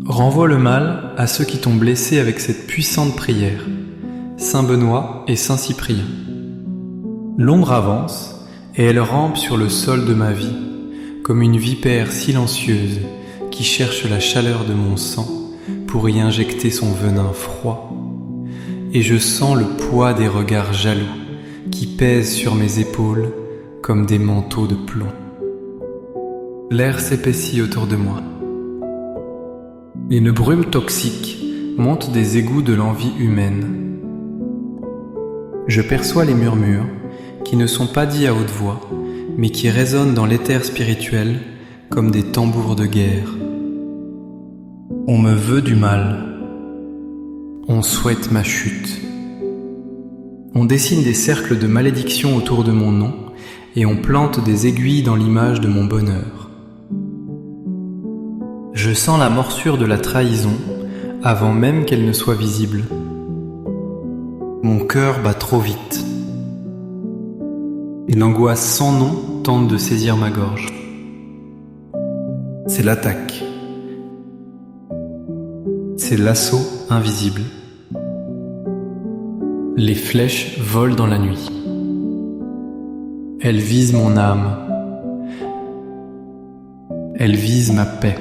Renvoie le mal à ceux qui t'ont blessé avec cette puissante prière, Saint Benoît et Saint Cyprien. L'ombre avance et elle rampe sur le sol de ma vie, comme une vipère silencieuse qui cherche la chaleur de mon sang pour y injecter son venin froid. Et je sens le poids des regards jaloux qui pèsent sur mes épaules comme des manteaux de plomb. L'air s'épaissit autour de moi. Une brume toxique monte des égouts de l'envie humaine. Je perçois les murmures qui ne sont pas dits à haute voix, mais qui résonnent dans l'éther spirituel comme des tambours de guerre. On me veut du mal. On souhaite ma chute. On dessine des cercles de malédiction autour de mon nom et on plante des aiguilles dans l'image de mon bonheur. Je sens la morsure de la trahison avant même qu'elle ne soit visible. Mon cœur bat trop vite. Une angoisse sans nom tente de saisir ma gorge. C'est l'attaque. C'est l'assaut invisible. Les flèches volent dans la nuit. Elles visent mon âme. Elles visent ma paix.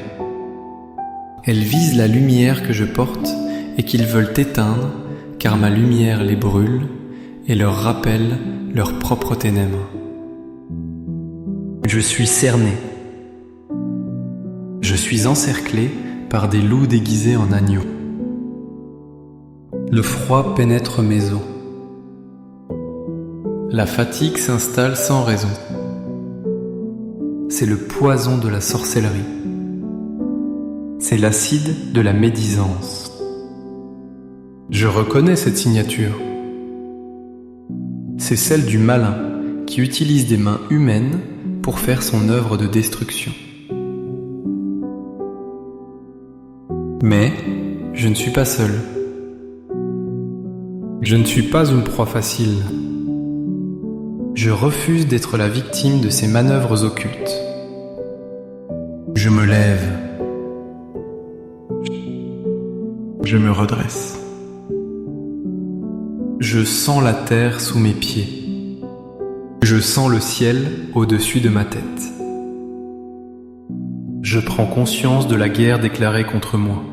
Elles visent la lumière que je porte et qu'ils veulent éteindre, car ma lumière les brûle et leur rappelle leurs propres ténèbres. Je suis cerné. Je suis encerclé par des loups déguisés en agneaux. Le froid pénètre mes os. La fatigue s'installe sans raison. C'est le poison de la sorcellerie. C'est l'acide de la médisance. Je reconnais cette signature. C'est celle du malin qui utilise des mains humaines pour faire son œuvre de destruction. Mais je ne suis pas seul. Je ne suis pas une proie facile. Je refuse d'être la victime de ces manœuvres occultes. Je me lève. Je me redresse. Je sens la terre sous mes pieds. Je sens le ciel au-dessus de ma tête. Je prends conscience de la guerre déclarée contre moi.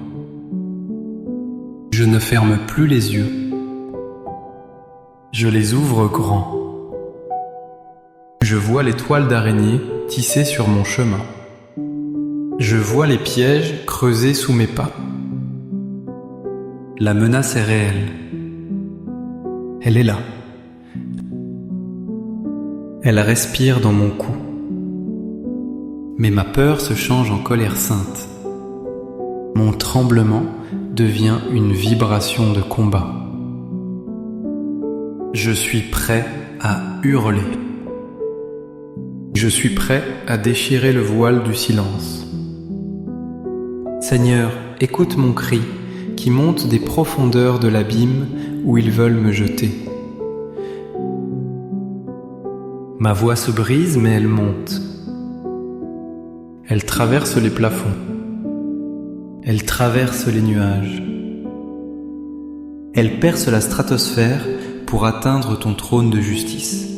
Je ne ferme plus les yeux. Je les ouvre grands. Je vois les toiles d'araignée tissées sur mon chemin. Je vois les pièges creusés sous mes pas. La menace est réelle. Elle est là. Elle respire dans mon cou. Mais ma peur se change en colère sainte. Mon tremblement devient une vibration de combat. Je suis prêt à hurler. Je suis prêt à déchirer le voile du silence. Seigneur, écoute mon cri qui monte des profondeurs de l'abîme où ils veulent me jeter. Ma voix se brise, mais elle monte. Elle traverse les plafonds. Elle traverse les nuages. Elle perce la stratosphère pour atteindre ton trône de justice.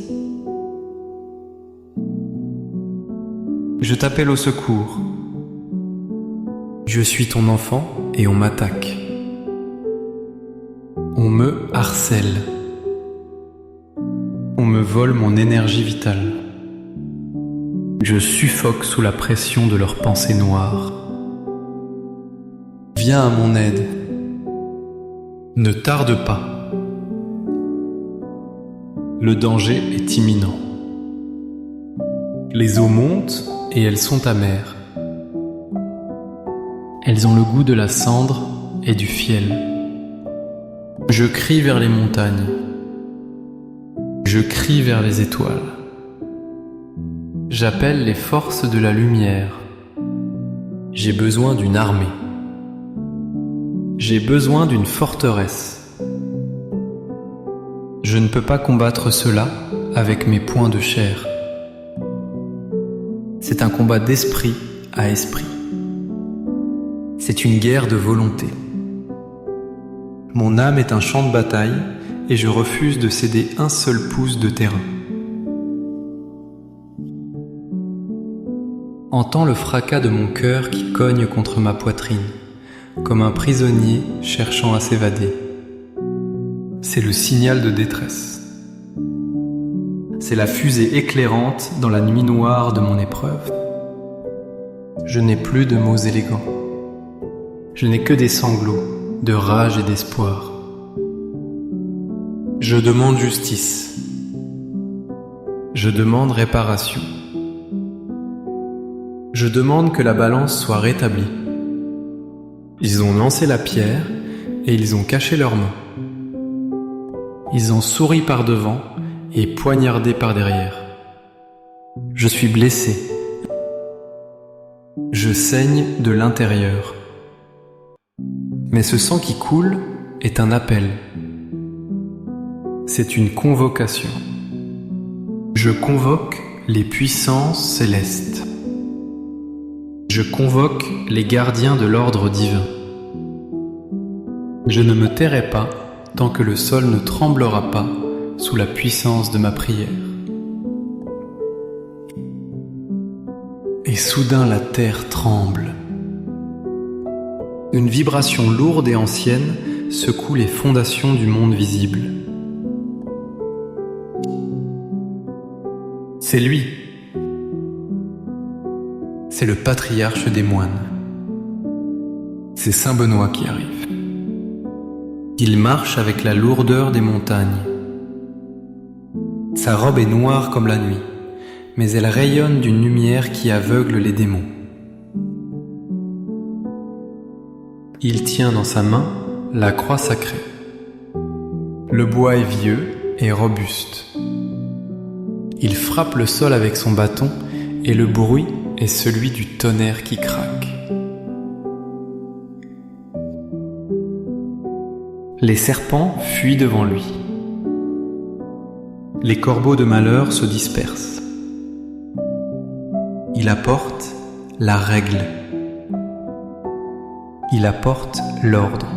Je t'appelle au secours. Je suis ton enfant et on m'attaque. On me harcèle. On me vole mon énergie vitale. Je suffoque sous la pression de leurs pensées noires. Viens à mon aide. Ne tarde pas. Le danger est imminent. Les eaux montent et elles sont amères. Elles ont le goût de la cendre et du fiel. Je crie vers les montagnes. Je crie vers les étoiles. J'appelle les forces de la lumière. J'ai besoin d'une armée. J'ai besoin d'une forteresse. Je ne peux pas combattre cela avec mes poings de chair. C'est un combat d'esprit à esprit. C'est une guerre de volonté. Mon âme est un champ de bataille et je refuse de céder un seul pouce de terrain. Entends le fracas de mon cœur qui cogne contre ma poitrine, comme un prisonnier cherchant à s'évader. C'est le signal de détresse. C'est la fusée éclairante dans la nuit noire de mon épreuve. Je n'ai plus de mots élégants. Je n'ai que des sanglots, de rage et d'espoir. Je demande justice. Je demande réparation. Je demande que la balance soit rétablie. Ils ont lancé la pierre et ils ont caché leurs mains. Ils ont souri par devant et poignardé par derrière. Je suis blessé. Je saigne de l'intérieur. Mais ce sang qui coule est un appel. C'est une convocation. Je convoque les puissances célestes. Je convoque les gardiens de l'ordre divin. Je ne me tairai pas tant que le sol ne tremblera pas sous la puissance de ma prière. Et soudain la terre tremble. Une vibration lourde et ancienne secoue les fondations du monde visible. C'est lui. C'est le patriarche des moines. C'est Saint Benoît qui arrive. Il marche avec la lourdeur des montagnes. Sa robe est noire comme la nuit, mais elle rayonne d'une lumière qui aveugle les démons. Il tient dans sa main la croix sacrée. Le bois est vieux et robuste. Il frappe le sol avec son bâton et le bruit est celui du tonnerre qui craque. Les serpents fuient devant lui. Les corbeaux de malheur se dispersent. Il apporte la règle. Il apporte l'ordre.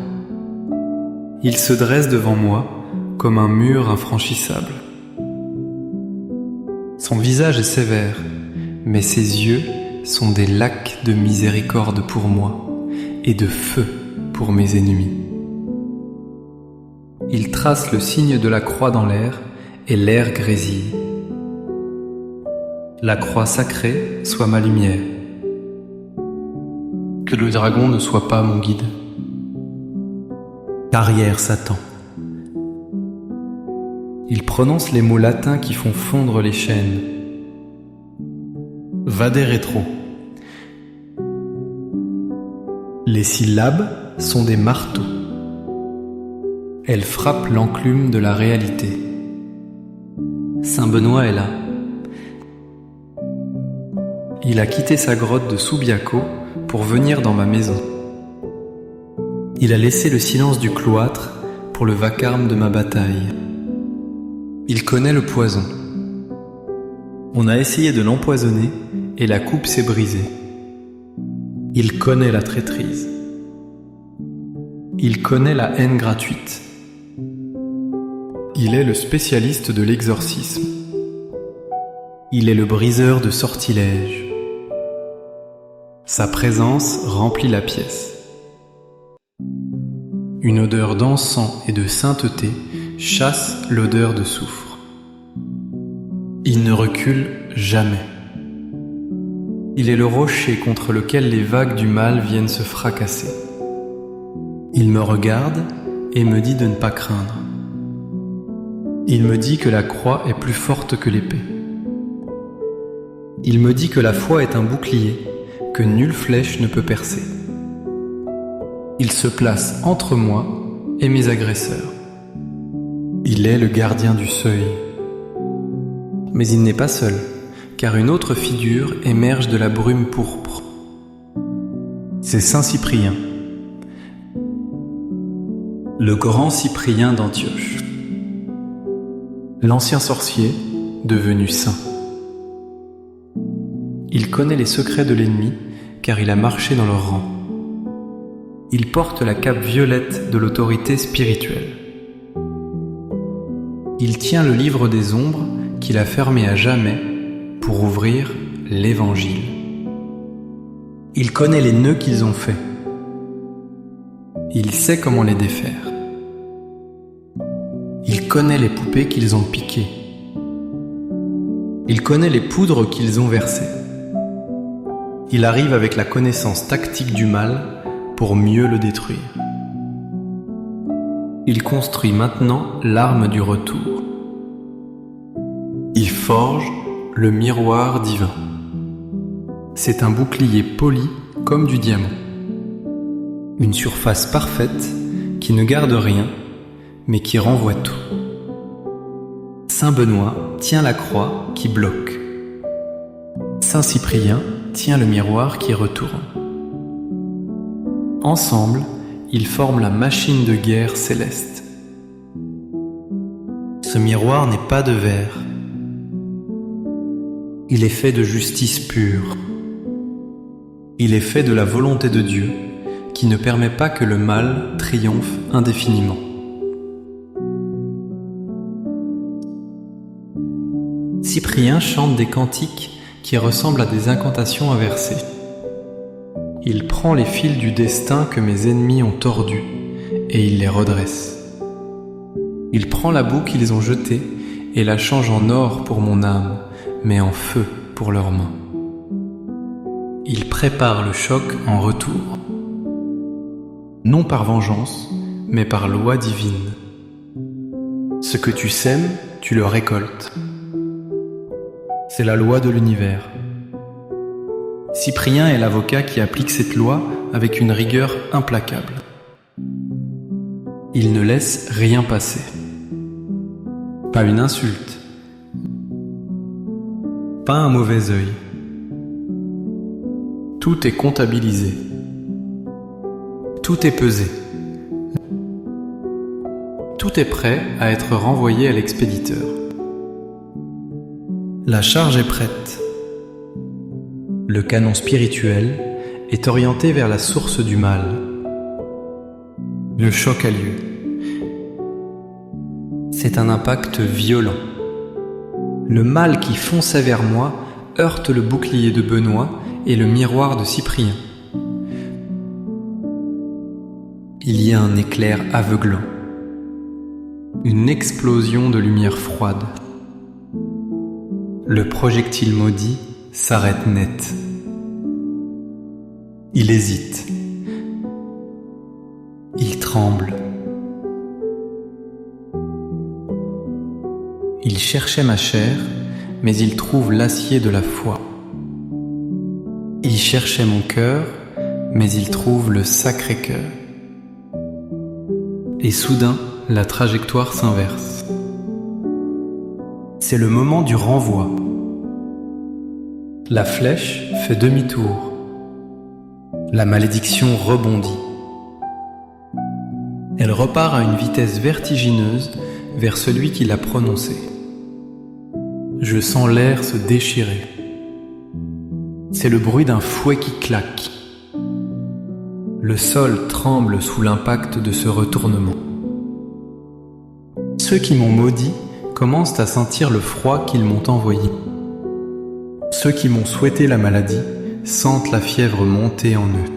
Il se dresse devant moi comme un mur infranchissable. Son visage est sévère, mais ses yeux sont des lacs de miséricorde pour moi et de feu pour mes ennemis. Il trace le signe de la croix dans l'air et l'air grésille. La croix sacrée soit ma lumière. Que le dragon ne soit pas mon guide. Arrière Satan. Il prononce les mots latins qui font fondre les chaînes. Vade retro. Les syllabes sont des marteaux. Elles frappent l'enclume de la réalité. Saint Benoît est là. Il a quitté sa grotte de Subiaco pour venir dans ma maison. Il a laissé le silence du cloître pour le vacarme de ma bataille. Il connaît le poison. On a essayé de l'empoisonner et la coupe s'est brisée. Il connaît la traîtrise. Il connaît la haine gratuite. Il est le spécialiste de l'exorcisme. Il est le briseur de sortilèges. Sa présence remplit la pièce. Une odeur d'encens et de sainteté chasse l'odeur de soufre. Il ne recule jamais. Il est le rocher contre lequel les vagues du mal viennent se fracasser. Il me regarde et me dit de ne pas craindre. Il me dit que la croix est plus forte que l'épée. Il me dit que la foi est un bouclier que nulle flèche ne peut percer. Il se place entre moi et mes agresseurs. Il est le gardien du seuil. Mais il n'est pas seul, car une autre figure émerge de la brume pourpre. C'est Saint Cyprien, le grand Cyprien d'Antioche, l'ancien sorcier devenu saint. Il connaît les secrets de l'ennemi, car il a marché dans leur rang. Il porte la cape violette de l'autorité spirituelle. Il tient le livre des ombres qu'il a fermé à jamais pour ouvrir l'Évangile. Il connaît les nœuds qu'ils ont faits. Il sait comment les défaire. Il connaît les poupées qu'ils ont piquées. Il connaît les poudres qu'ils ont versées. Il arrive avec la connaissance tactique du mal pour mieux le détruire. Il construit maintenant l'arme du retour. Il forge le miroir divin. C'est un bouclier poli comme du diamant. Une surface parfaite qui ne garde rien, mais qui renvoie tout. Saint Benoît tient la croix qui bloque. Saint Cyprien tient le miroir qui retourne. Ensemble, ils forment la machine de guerre céleste. Ce miroir n'est pas de verre. Il est fait de justice pure. Il est fait de la volonté de Dieu qui ne permet pas que le mal triomphe indéfiniment. Cyprien chante des cantiques qui ressemblent à des incantations inversées. Il prend les fils du destin que mes ennemis ont tordus et il les redresse. Il prend la boue qu'ils ont jetée et la change en or pour mon âme, mais en feu pour leurs mains. Il prépare le choc en retour, non par vengeance, mais par loi divine. Ce que tu sèmes, tu le récoltes. C'est la loi de l'univers. Cyprien est l'avocat qui applique cette loi avec une rigueur implacable. Il ne laisse rien passer. Pas une insulte. Pas un mauvais œil. Tout est comptabilisé. Tout est pesé. Tout est prêt à être renvoyé à l'expéditeur. La charge est prête. Le canon spirituel est orienté vers la source du mal. Le choc a lieu. C'est un impact violent. Le mal qui fonçait vers moi heurte le bouclier de Benoît et le miroir de Cyprien. Il y a un éclair aveuglant. Une explosion de lumière froide. Le projectile maudit s'arrête net. Il hésite. Il tremble. Il cherchait ma chair, mais il trouve l'acier de la foi. Il cherchait mon cœur, mais il trouve le Sacré-Cœur. Et soudain, la trajectoire s'inverse. C'est le moment du renvoi. La flèche fait demi-tour. La malédiction rebondit. Elle repart à une vitesse vertigineuse vers celui qui l'a prononcée. Je sens l'air se déchirer. C'est le bruit d'un fouet qui claque. Le sol tremble sous l'impact de ce retournement. Ceux qui m'ont maudit commencent à sentir le froid qu'ils m'ont envoyé. Ceux qui m'ont souhaité la maladie sentent la fièvre monter en eux.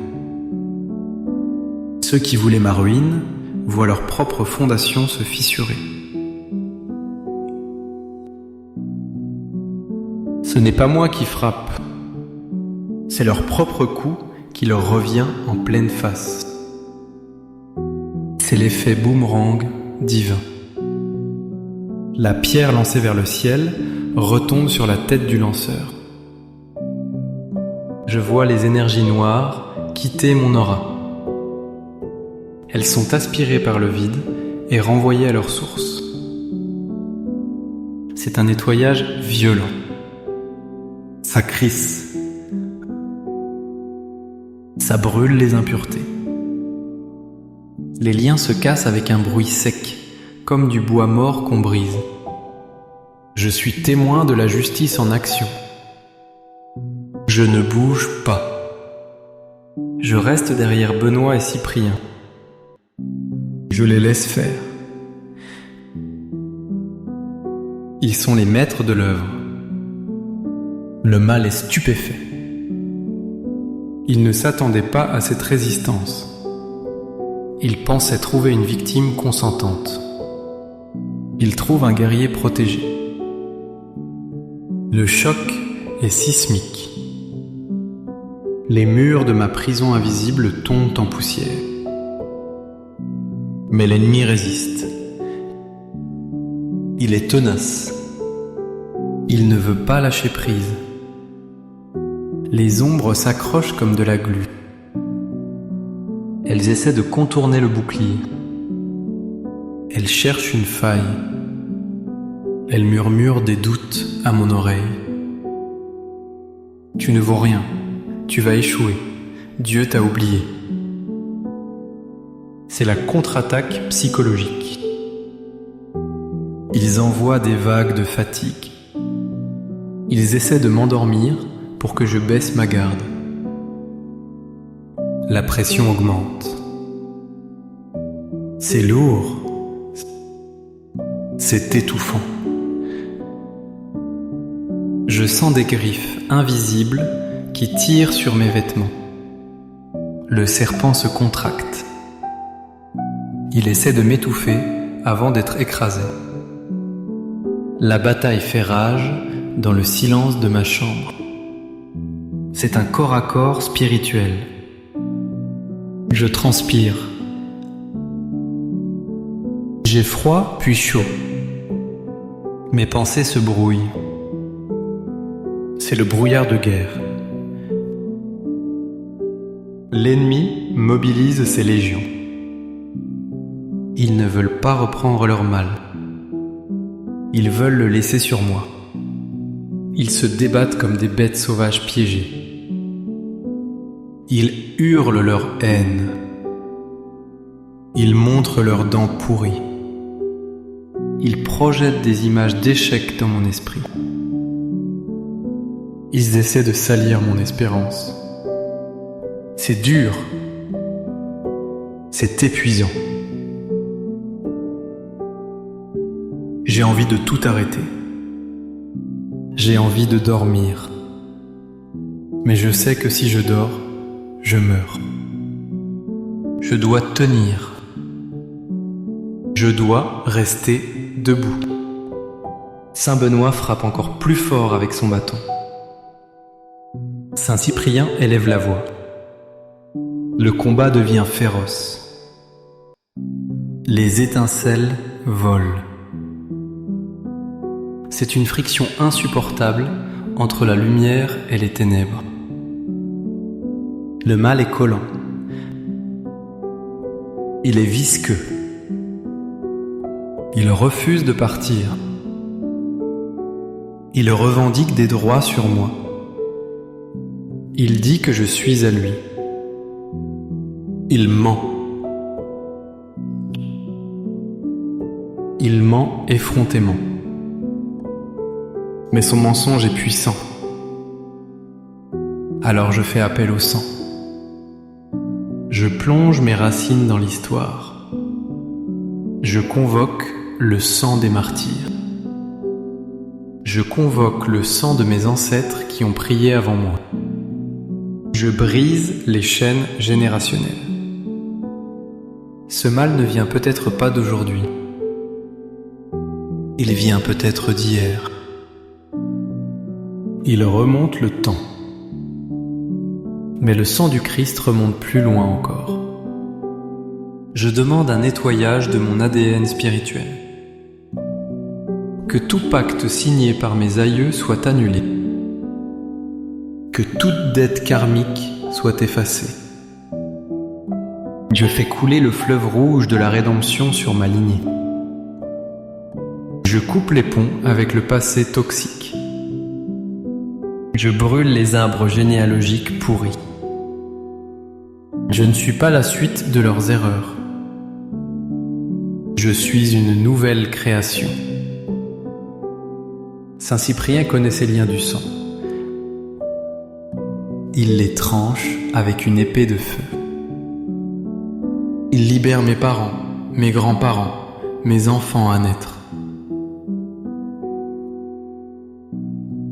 Ceux qui voulaient ma ruine voient leur propre fondation se fissurer. Ce n'est pas moi qui frappe, c'est leur propre coup qui leur revient en pleine face. C'est l'effet boomerang divin. La pierre lancée vers le ciel retombe sur la tête du lanceur. Je vois les énergies noires quitter mon aura. Elles sont aspirées par le vide et renvoyées à leur source. C'est un nettoyage violent. Ça crisse. Ça brûle les impuretés. Les liens se cassent avec un bruit sec, comme du bois mort qu'on brise. Je suis témoin de la justice en action. Je ne bouge pas. Je reste derrière Benoît et Cyprien. Je les laisse faire. Ils sont les maîtres de l'œuvre. Le mal est stupéfait. Il ne s'attendait pas à cette résistance. Il pensait trouver une victime consentante. Il trouve un guerrier protégé. Le choc est sismique. Les murs de ma prison invisible tombent en poussière. Mais l'ennemi résiste. Il est tenace. Il ne veut pas lâcher prise. Les ombres s'accrochent comme de la glu. Elles essaient de contourner le bouclier. Elles cherchent une faille. Elles murmurent des doutes à mon oreille. Tu ne vaux rien. Tu vas échouer. Dieu t'a oublié. C'est la contre-attaque psychologique. Ils envoient des vagues de fatigue. Ils essaient de m'endormir pour que je baisse ma garde. La pression augmente. C'est lourd. C'est étouffant. Je sens des griffes invisibles qui tirent sur mes vêtements. Le serpent se contracte. Il essaie de m'étouffer avant d'être écrasé. La bataille fait rage dans le silence de ma chambre. C'est un corps à corps spirituel. Je transpire. J'ai froid puis chaud. Mes pensées se brouillent. C'est le brouillard de guerre. L'ennemi mobilise ses légions. Ils ne veulent pas reprendre leur mal. Ils veulent le laisser sur moi. Ils se débattent comme des bêtes sauvages piégées. Ils hurlent leur haine. Ils montrent leurs dents pourries. Ils projettent des images d'échecs dans mon esprit. Ils essaient de salir mon espérance. C'est dur. C'est épuisant. J'ai envie de tout arrêter. J'ai envie de dormir. Mais je sais que si je dors, je meurs. Je dois tenir. Je dois rester debout. Saint Benoît frappe encore plus fort avec son bâton. Saint Cyprien élève la voix. Le combat devient féroce. Les étincelles volent. C'est une friction insupportable entre la lumière et les ténèbres. Le mal est collant. Il est visqueux. Il refuse de partir. Il revendique des droits sur moi. Il dit que je suis à lui. Il ment. Il ment effrontément. Mais son mensonge est puissant. Alors je fais appel au sang. Je plonge mes racines dans l'histoire. Je convoque le sang des martyrs. Je convoque le sang de mes ancêtres qui ont prié avant moi. Je brise les chaînes générationnelles. Ce mal ne vient peut-être pas d'aujourd'hui. Il vient peut-être d'hier. Il remonte le temps. Mais le sang du Christ remonte plus loin encore. Je demande un nettoyage de mon ADN spirituel. Que tout pacte signé par mes aïeux soit annulé. Que toute dette karmique soit effacée. Je fais couler le fleuve rouge de la rédemption sur ma lignée. Je coupe les ponts avec le passé toxique. Je brûle les arbres généalogiques pourris. Je ne suis pas la suite de leurs erreurs. Je suis une nouvelle création. Saint Cyprien connaît ces liens du sang. Il les tranche avec une épée de feu. Il libère mes parents, mes grands-parents, mes enfants à naître.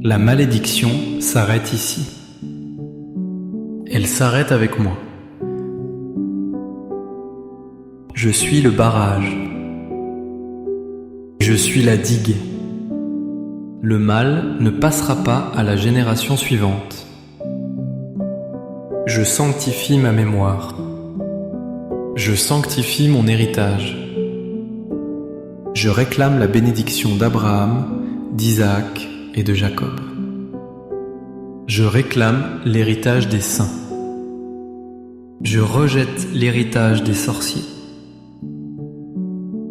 La malédiction s'arrête ici. Elle s'arrête avec moi. Je suis le barrage. Je suis la digue. Le mal ne passera pas à la génération suivante. Je sanctifie ma mémoire. Je sanctifie mon héritage. Je réclame la bénédiction d'Abraham, d'Isaac et de Jacob. Je réclame l'héritage des saints. Je rejette l'héritage des sorciers.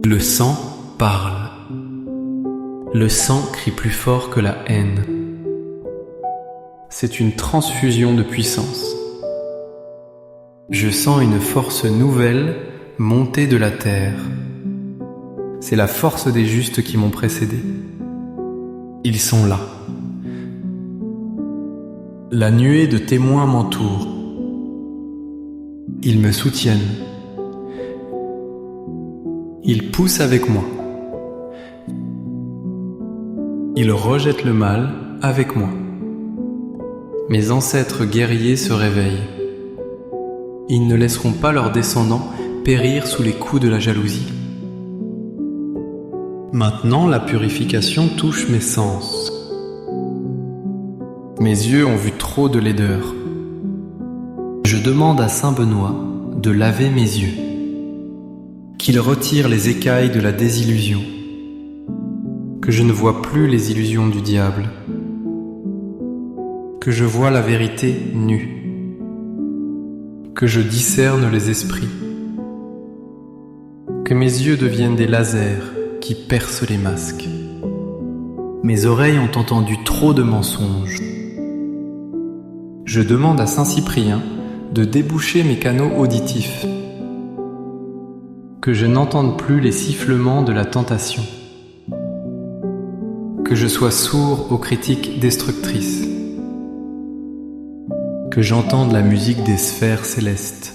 Le sang parle. Le sang crie plus fort que la haine. C'est une transfusion de puissance. Je sens une force nouvelle monter de la terre. C'est la force des justes qui m'ont précédé. Ils sont là. La nuée de témoins m'entoure. Ils me soutiennent. Ils poussent avec moi. Ils rejettent le mal avec moi. Mes ancêtres guerriers se réveillent. Ils ne laisseront pas leurs descendants périr sous les coups de la jalousie. Maintenant, la purification touche mes sens. Mes yeux ont vu trop de laideur. Je demande à Saint Benoît de laver mes yeux, qu'il retire les écailles de la désillusion, que je ne vois plus les illusions du diable, que je vois la vérité nue, que je discerne les esprits, que mes yeux deviennent des lasers qui percent les masques. Mes oreilles ont entendu trop de mensonges. Je demande à Saint Cyprien de déboucher mes canaux auditifs, que je n'entende plus les sifflements de la tentation, que je sois sourd aux critiques destructrices, que j'entende la musique des sphères célestes,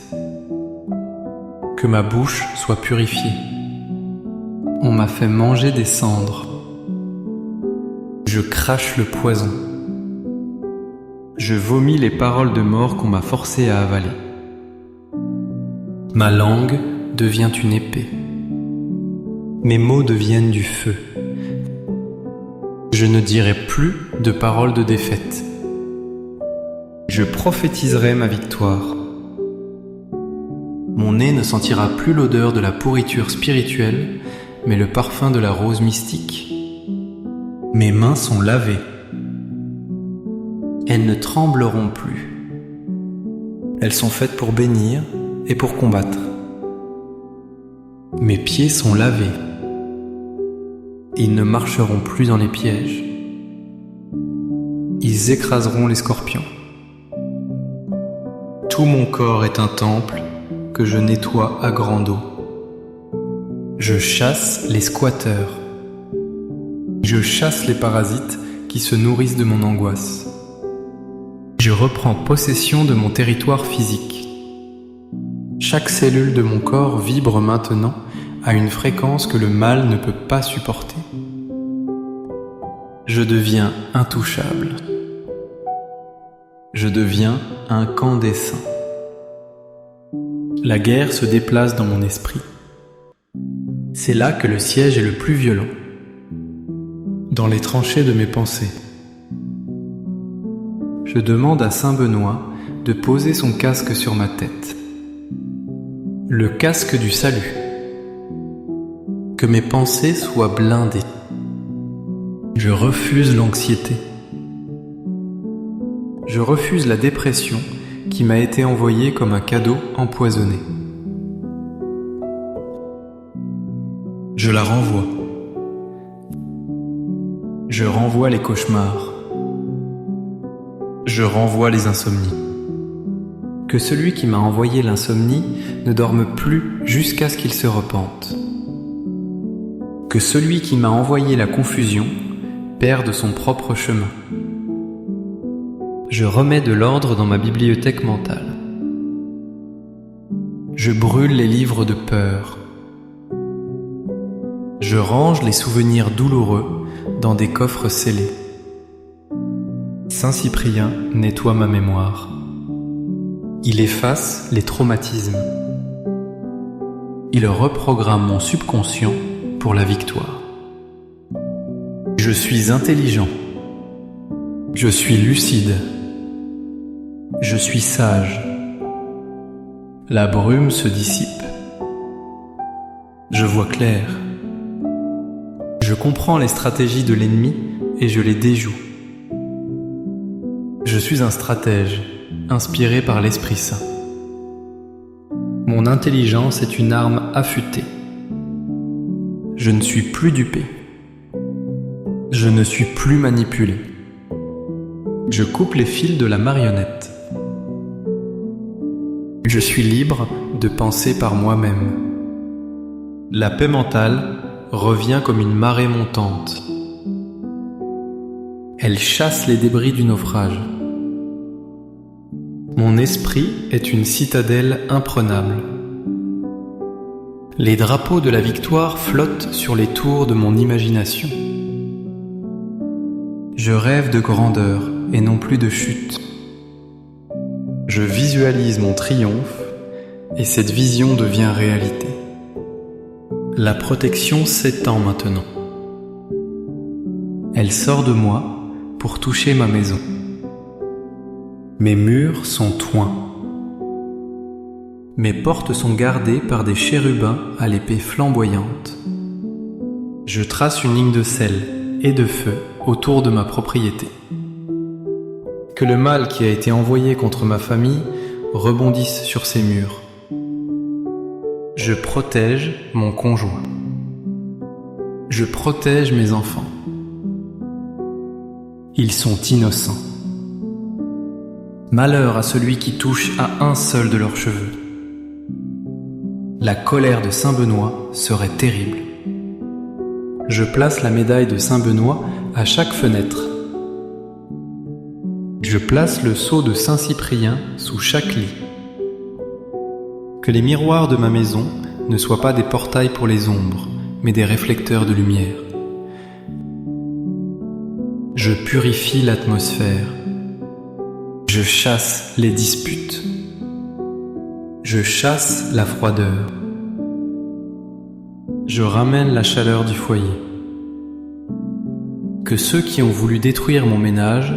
que ma bouche soit purifiée. On m'a fait manger des cendres. Je crache le poison. Je vomis les paroles de mort qu'on m'a forcé à avaler. Ma langue devient une épée. Mes mots deviennent du feu. Je ne dirai plus de paroles de défaite. Je prophétiserai ma victoire. Mon nez ne sentira plus l'odeur de la pourriture spirituelle, mais le parfum de la rose mystique. Mes mains sont lavées. Elles ne trembleront plus. Elles sont faites pour bénir et pour combattre. Mes pieds sont lavés. Ils ne marcheront plus dans les pièges. Ils écraseront les scorpions. Tout mon corps est un temple que je nettoie à grande eau. Je chasse les squatteurs. Je chasse les parasites qui se nourrissent de mon angoisse. Je reprends possession de mon territoire physique. Chaque cellule de mon corps vibre maintenant à une fréquence que le mal ne peut pas supporter. Je deviens intouchable. Je deviens incandescent. La guerre se déplace dans mon esprit. C'est là que le siège est le plus violent. Dans les tranchées de mes pensées. Je demande à Saint Benoît de poser son casque sur ma tête. Le casque du salut. Que mes pensées soient blindées. Je refuse l'anxiété. Je refuse la dépression qui m'a été envoyée comme un cadeau empoisonné. Je la renvoie. Je renvoie les cauchemars. Je renvoie les insomnies. Que celui qui m'a envoyé l'insomnie ne dorme plus jusqu'à ce qu'il se repente. Que celui qui m'a envoyé la confusion perde son propre chemin. Je remets de l'ordre dans ma bibliothèque mentale. Je brûle les livres de peur. Je range les souvenirs douloureux dans des coffres scellés. Saint Cyprien nettoie ma mémoire. Il efface les traumatismes. Il reprogramme mon subconscient pour la victoire. Je suis intelligent. Je suis lucide. Je suis sage. La brume se dissipe. Je vois clair. Je comprends les stratégies de l'ennemi et je les déjoue. Je suis un stratège, inspiré par l'Esprit Saint. Mon intelligence est une arme affûtée. Je ne suis plus dupé. Je ne suis plus manipulé. Je coupe les fils de la marionnette. Je suis libre de penser par moi-même. La paix mentale revient comme une marée montante. Elle chasse les débris du naufrage. Mon esprit est une citadelle imprenable. Les drapeaux de la victoire flottent sur les tours de mon imagination. Je rêve de grandeur et non plus de chute. Je visualise mon triomphe et cette vision devient réalité. La protection s'étend maintenant. Elle sort de moi pour toucher ma maison. Mes murs sont toints. Mes portes sont gardées par des chérubins à l'épée flamboyante. Je trace une ligne de sel et de feu autour de ma propriété. Que le mal qui a été envoyé contre ma famille rebondisse sur ces murs. Je protège mon conjoint. Je protège mes enfants. Ils sont innocents. Malheur à celui qui touche à un seul de leurs cheveux. La colère de Saint Benoît serait terrible. Je place la médaille de Saint Benoît à chaque fenêtre. Je place le sceau de Saint Cyprien sous chaque lit. Que les miroirs de ma maison ne soient pas des portails pour les ombres, mais des réflecteurs de lumière. Je purifie l'atmosphère. Je chasse les disputes. Je chasse la froideur. Je ramène la chaleur du foyer. Que ceux qui ont voulu détruire mon ménage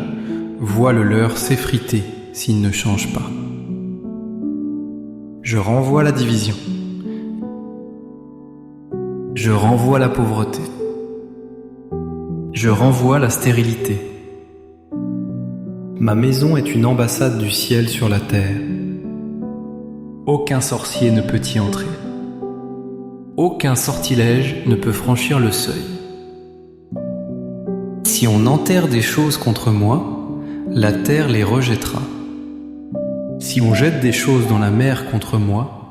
voient le leur s'effriter s'ils ne changent pas. Je renvoie la division. Je renvoie la pauvreté. Je renvoie la stérilité. Ma maison est une ambassade du ciel sur la terre. Aucun sorcier ne peut y entrer. Aucun sortilège ne peut franchir le seuil. Si on enterre des choses contre moi, la terre les rejettera. Si on jette des choses dans la mer contre moi,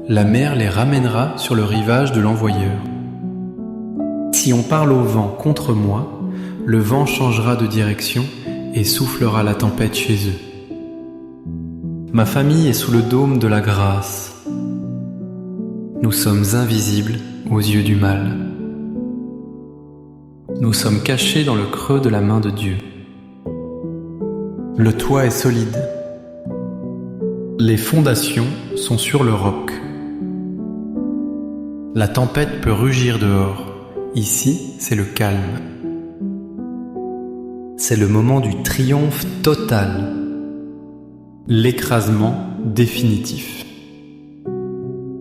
la mer les ramènera sur le rivage de l'envoyeur. Si on parle au vent contre moi, le vent changera de direction et soufflera la tempête chez eux. Ma famille est sous le dôme de la grâce. Nous sommes invisibles aux yeux du mal. Nous sommes cachés dans le creux de la main de Dieu. Le toit est solide. Les fondations sont sur le roc. La tempête peut rugir dehors. Ici, c'est le calme. C'est le moment du triomphe total. L'écrasement définitif.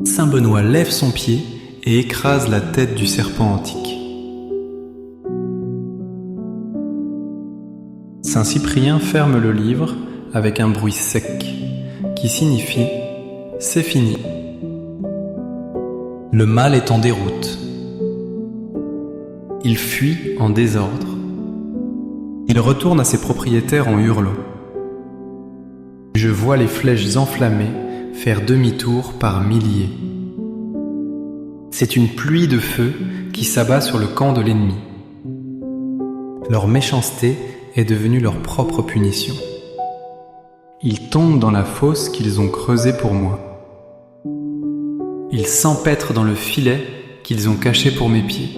Saint Benoît lève son pied et écrase la tête du serpent antique. Saint Cyprien ferme le livre avec un bruit sec qui signifie « c'est fini ». Le mal est en déroute. Il fuit en désordre. Il retourne à ses propriétaires en hurlant. Je vois les flèches enflammées faire demi-tour par milliers. C'est une pluie de feu qui s'abat sur le camp de l'ennemi. Leur méchanceté est devenue leur propre punition. Ils tombent dans la fosse qu'ils ont creusée pour moi. Ils s'empêtrent dans le filet qu'ils ont caché pour mes pieds.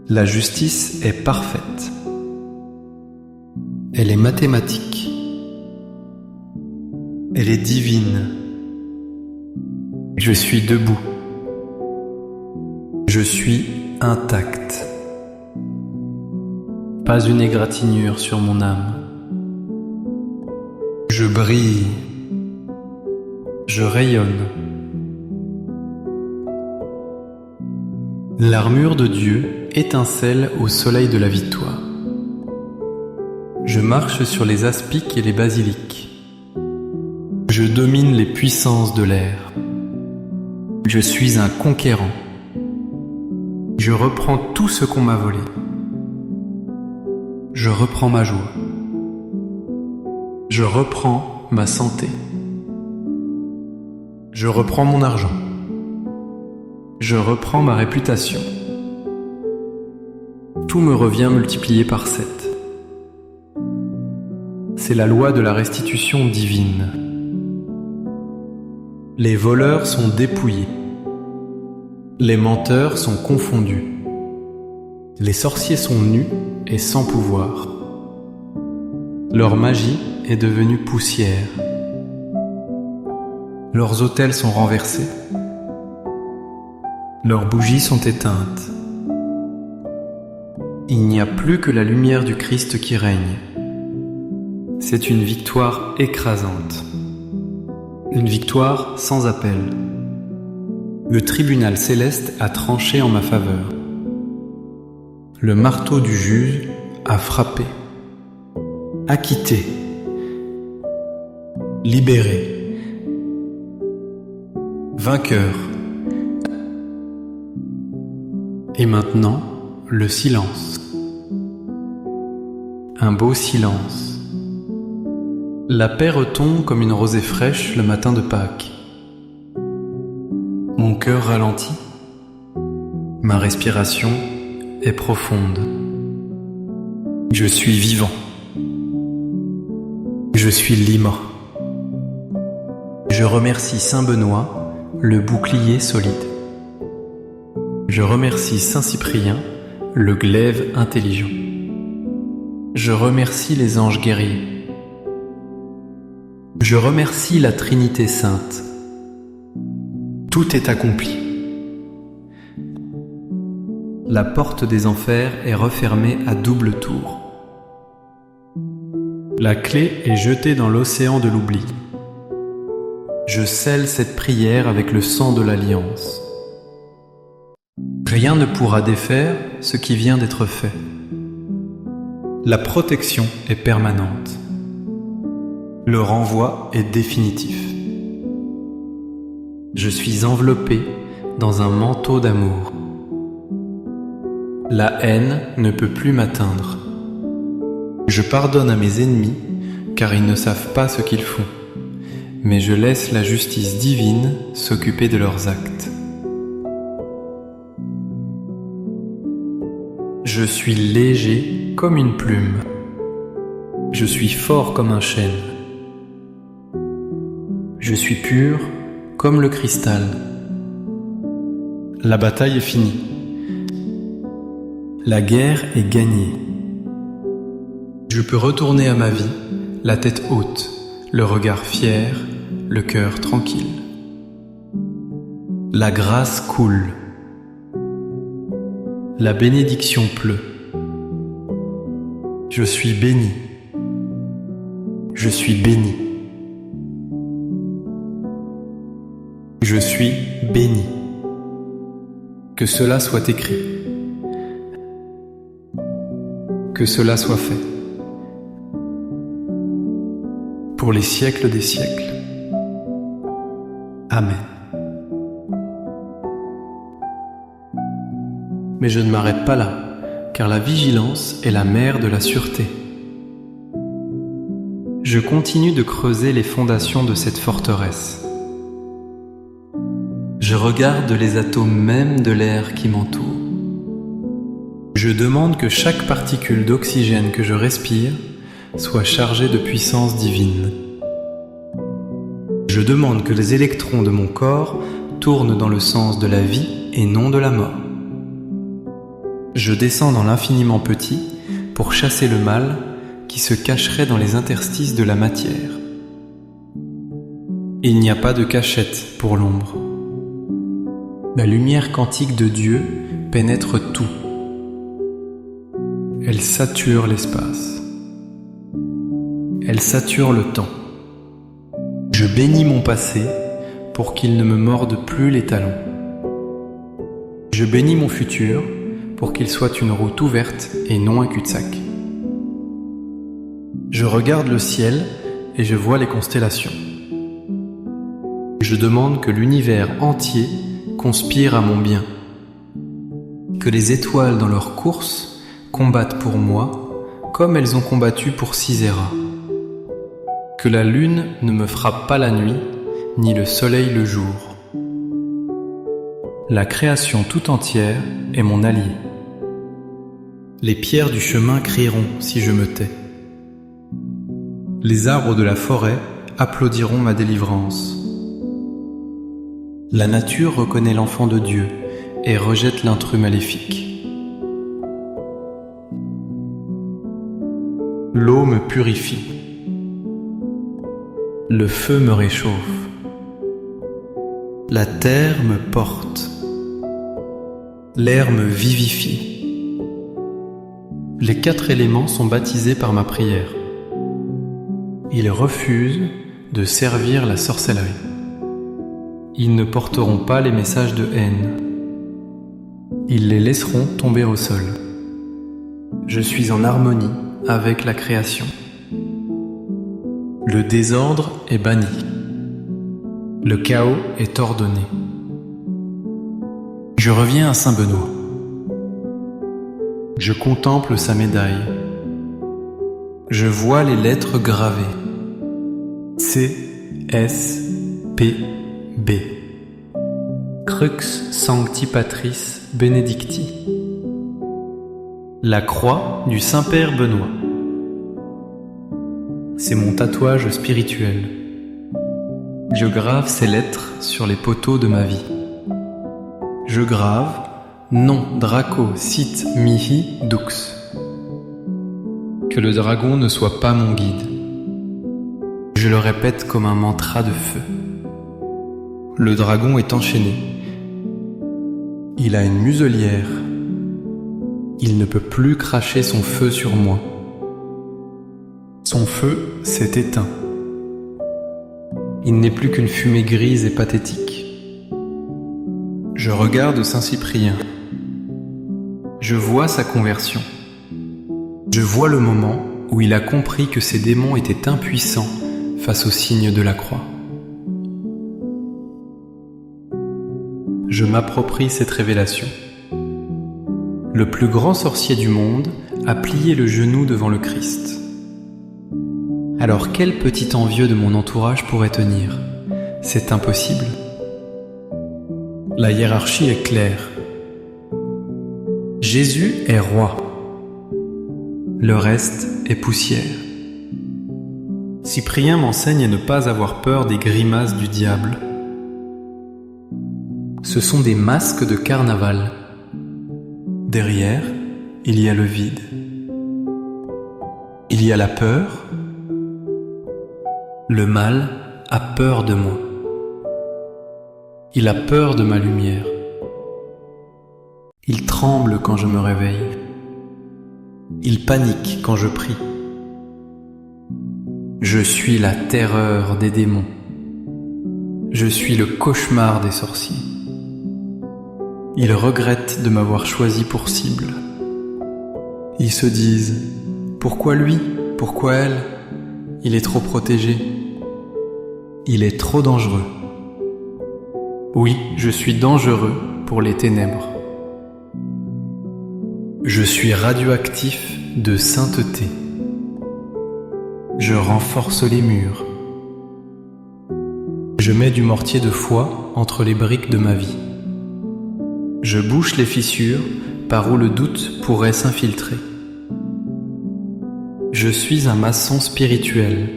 La justice est parfaite. Elle est mathématique. Elle est divine. Je suis debout. Je suis intact. Pas une égratignure sur mon âme. Je brille. Je rayonne. L'armure de Dieu étincelle au soleil de la victoire. Je marche sur les aspics et les basilics. Je domine les puissances de l'air. Je suis un conquérant. Je reprends tout ce qu'on m'a volé. Je reprends ma joie. Je reprends ma santé. Je reprends mon argent. Je reprends ma réputation. Tout me revient multiplié par 7. C'est la loi de la restitution divine. Les voleurs sont dépouillés. Les menteurs sont confondus. Les sorciers sont nus et sans pouvoir. Leur magie est devenue poussière. Leurs autels sont renversés. Leurs bougies sont éteintes. Il n'y a plus que la lumière du Christ qui règne. C'est une victoire écrasante. Une victoire sans appel. Le tribunal céleste a tranché en ma faveur. Le marteau du juge a frappé. Acquitté. Libéré. Vainqueur. Et maintenant, le silence. Un beau silence. La paix retombe comme une rosée fraîche le matin de Pâques. Mon cœur ralentit. Ma respiration est profonde. Je suis vivant. Je suis libre. Je remercie Saint Benoît, le bouclier solide. Je remercie Saint Cyprien, le glaive intelligent. Je remercie les anges guerriers. Je remercie la Trinité sainte. Tout est accompli. La porte des enfers est refermée à double tour. La clé est jetée dans l'océan de l'oubli. Je scelle cette prière avec le sang de l'alliance. Rien ne pourra défaire ce qui vient d'être fait. La protection est permanente. Le renvoi est définitif. Je suis enveloppé dans un manteau d'amour. La haine ne peut plus m'atteindre. Je pardonne à mes ennemis car ils ne savent pas ce qu'ils font, mais je laisse la justice divine s'occuper de leurs actes. Je suis léger comme une plume. Je suis fort comme un chêne. Je suis pur comme le cristal. La bataille est finie. La guerre est gagnée. Je peux retourner à ma vie, la tête haute, le regard fier, le cœur tranquille. La grâce coule. La bénédiction pleut. Je suis béni. Je suis béni. Je suis béni. Que cela soit écrit. Que cela soit fait. Pour les siècles des siècles. Amen. Mais je ne m'arrête pas là, car la vigilance est la mère de la sûreté. Je continue de creuser les fondations de cette forteresse. Je regarde les atomes mêmes de l'air qui m'entoure. Je demande que chaque particule d'oxygène que je respire soit chargée de puissance divine. Je demande que les électrons de mon corps tournent dans le sens de la vie et non de la mort. Je descends dans l'infiniment petit pour chasser le mal qui se cacherait dans les interstices de la matière. Il n'y a pas de cachette pour l'ombre. La lumière quantique de Dieu pénètre tout. Elle sature l'espace. Elle sature le temps. Je bénis mon passé pour qu'il ne me morde plus les talons. Je bénis mon futur pour qu'il soit une route ouverte et non un cul-de-sac. Je regarde le ciel et je vois les constellations. Je demande que l'univers entier conspire à mon bien. Que les étoiles dans leur course combattent pour moi comme elles ont combattu pour Sisera. Que la lune ne me frappe pas la nuit, ni le soleil le jour. La création tout entière est mon allié. Les pierres du chemin crieront si je me tais. Les arbres de la forêt applaudiront ma délivrance. La nature reconnaît l'enfant de Dieu et rejette l'intrus maléfique. L'eau me purifie. Le feu me réchauffe. La terre me porte. L'air me vivifie. Les 4 éléments sont baptisés par ma prière. Ils refusent de servir la sorcellerie. Ils ne porteront pas les messages de haine. Ils les laisseront tomber au sol. Je suis en harmonie avec la création. Le désordre est banni. Le chaos est ordonné. Je reviens à Saint-Benoît. Je contemple sa médaille. Je vois les lettres gravées. C, S, P, B. Crux Sancti Patris Benedicti. La croix du Saint-Père Benoît. C'est mon tatouage spirituel. Je grave ces lettres sur les poteaux de ma vie. Je grave non Draco sit mihi dux. Que le dragon ne soit pas mon guide. Je le répète comme un mantra de feu. Le dragon est enchaîné. Il a une muselière. Il ne peut plus cracher son feu sur moi. Son feu s'est éteint. Il n'est plus qu'une fumée grise et pathétique. Je regarde Saint Cyprien. Je vois sa conversion. Je vois le moment où il a compris que ses démons étaient impuissants face au signe de la croix. Je m'approprie cette révélation. Le plus grand sorcier du monde a plié le genou devant le Christ. Alors quel petit envieux de mon entourage pourrait tenir? C'est impossible. La hiérarchie est claire. Jésus est roi. Le reste est poussière. Cyprien m'enseigne à ne pas avoir peur des grimaces du diable. Ce sont des masques de carnaval. Derrière, il y a le vide. Il y a la peur. Le mal a peur de moi. Il a peur de ma lumière. Il tremble quand je me réveille. Il panique quand je prie. Je suis la terreur des démons. Je suis le cauchemar des sorciers. Ils regrettent de m'avoir choisi pour cible. Ils se disent « Pourquoi lui? Pourquoi elle? Il est trop protégé. Il est trop dangereux. » Oui, je suis dangereux pour les ténèbres. Je suis radioactif de sainteté. Je renforce les murs. Je mets du mortier de foi entre les briques de ma vie. Je bouche les fissures par où le doute pourrait s'infiltrer. Je suis un maçon spirituel.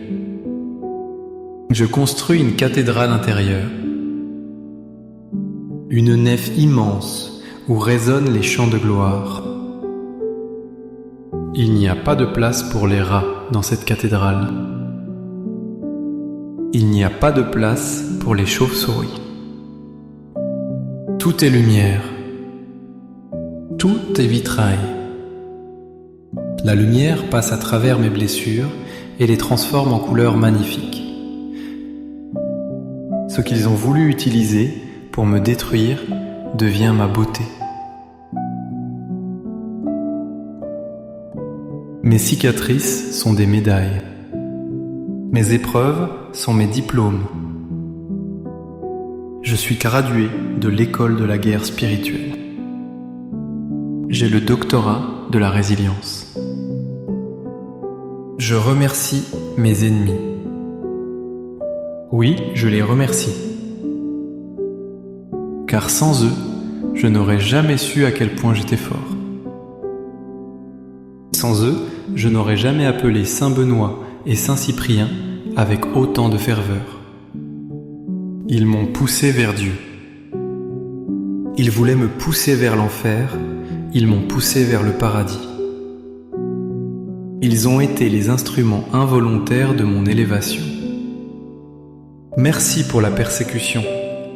Je construis une cathédrale intérieure, une nef immense où résonnent les chants de gloire. Il n'y a pas de place pour les rats dans cette cathédrale. Il n'y a pas de place pour les chauves-souris. Tout est lumière. Tout est vitrail. La lumière passe à travers mes blessures et les transforme en couleurs magnifiques. Ce qu'ils ont voulu utiliser pour me détruire devient ma beauté. Mes cicatrices sont des médailles. Mes épreuves sont mes diplômes. Je suis gradué de l'école de la guerre spirituelle. J'ai le doctorat de la résilience. Je remercie mes ennemis. Oui, je les remercie. Car sans eux, je n'aurais jamais su à quel point j'étais fort. Sans eux, je n'aurais jamais appelé Saint Benoît et Saint Cyprien avec autant de ferveur. Ils m'ont poussé vers Dieu. Ils voulaient me pousser vers l'enfer, ils m'ont poussé vers le paradis. Ils ont été les instruments involontaires de mon élévation. Merci pour la persécution,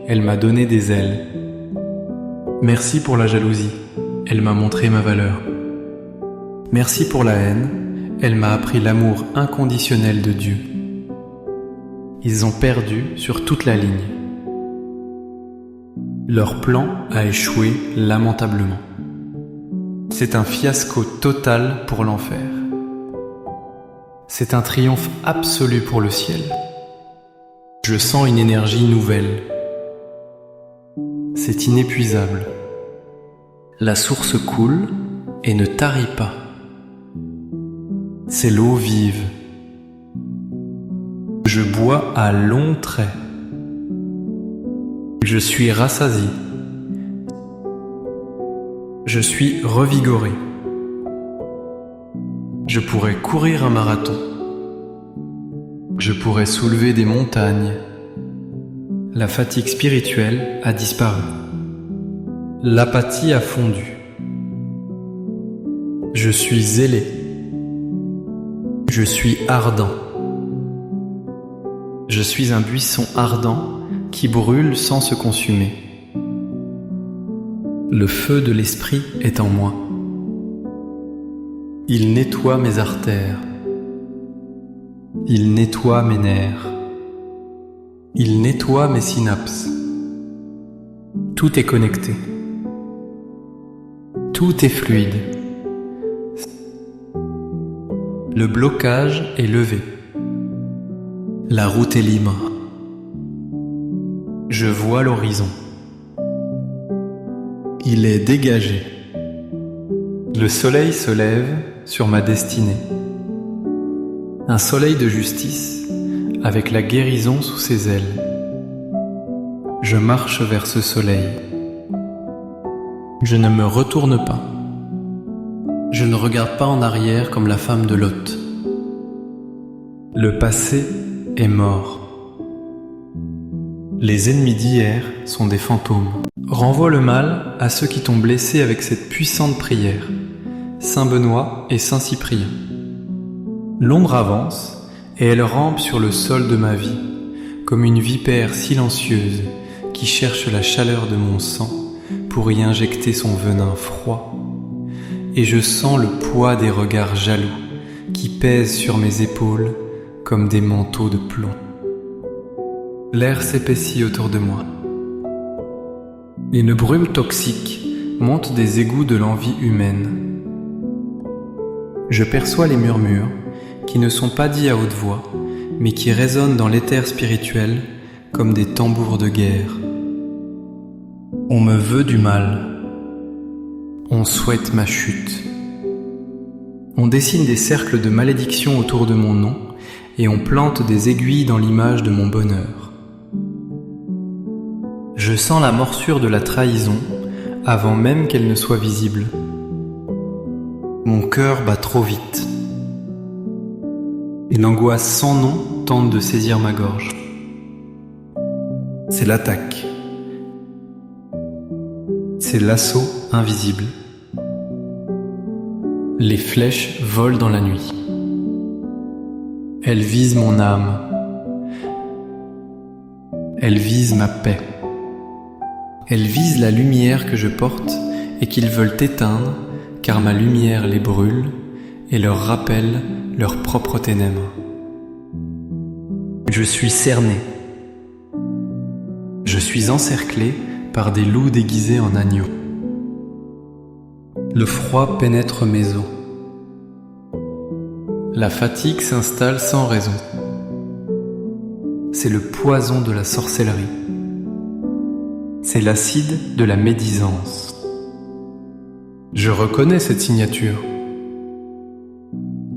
elle m'a donné des ailes. Merci pour la jalousie, elle m'a montré ma valeur. Merci pour la haine, elle m'a appris l'amour inconditionnel de Dieu. Ils ont perdu sur toute la ligne. Leur plan a échoué lamentablement. C'est un fiasco total pour l'enfer. C'est un triomphe absolu pour le ciel. Je sens une énergie nouvelle. C'est inépuisable. La source coule et ne tarit pas. C'est l'eau vive. Je bois à longs traits. Je suis rassasié. Je suis revigoré. Je pourrais courir un marathon. Je pourrais soulever des montagnes. La fatigue spirituelle a disparu. L'apathie a fondu. Je suis zélé. Je suis ardent. Je suis un buisson ardent qui brûle sans se consumer. Le feu de l'esprit est en moi. Il nettoie mes artères. Il nettoie mes nerfs. Il nettoie mes synapses. Tout est connecté. Tout est fluide. Le blocage est levé. La route est libre. Je vois l'horizon. Il est dégagé. Le soleil se lève sur ma destinée. Un soleil de justice avec la guérison sous ses ailes. Je marche vers ce soleil. Je ne me retourne pas. Je ne regarde pas en arrière comme la femme de Lot. Le passé est mort. Les ennemis d'hier sont des fantômes. Renvoie le mal à ceux qui t'ont blessé avec cette puissante prière, Saint Benoît et Saint Cyprien. L'ombre avance et elle rampe sur le sol de ma vie, comme une vipère silencieuse qui cherche la chaleur de mon sang pour y injecter son venin froid. Et je sens le poids des regards jaloux qui pèsent sur mes épaules comme des manteaux de plomb. L'air s'épaissit autour de moi. Une brume toxique monte des égouts de l'envie humaine. Je perçois les murmures qui ne sont pas dits à haute voix, mais qui résonnent dans l'éther spirituel comme des tambours de guerre. On me veut du mal. On souhaite ma chute. On dessine des cercles de malédiction autour de mon nom et on plante des aiguilles dans l'image de mon bonheur. Je sens la morsure de la trahison avant même qu'elle ne soit visible. Mon cœur bat trop vite. Une angoisse sans nom tente de saisir ma gorge. C'est l'attaque. C'est l'assaut invisible. Les flèches volent dans la nuit. Elles visent mon âme. Elles visent ma paix. Elles visent la lumière que je porte et qu'ils veulent éteindre, car ma lumière les brûle et leur rappelle leurs propres ténèbres. Je suis cerné. Je suis encerclé par des loups déguisés en agneaux. Le froid pénètre mes os. La fatigue s'installe sans raison. C'est le poison de la sorcellerie. C'est l'acide de la médisance. Je reconnais cette signature.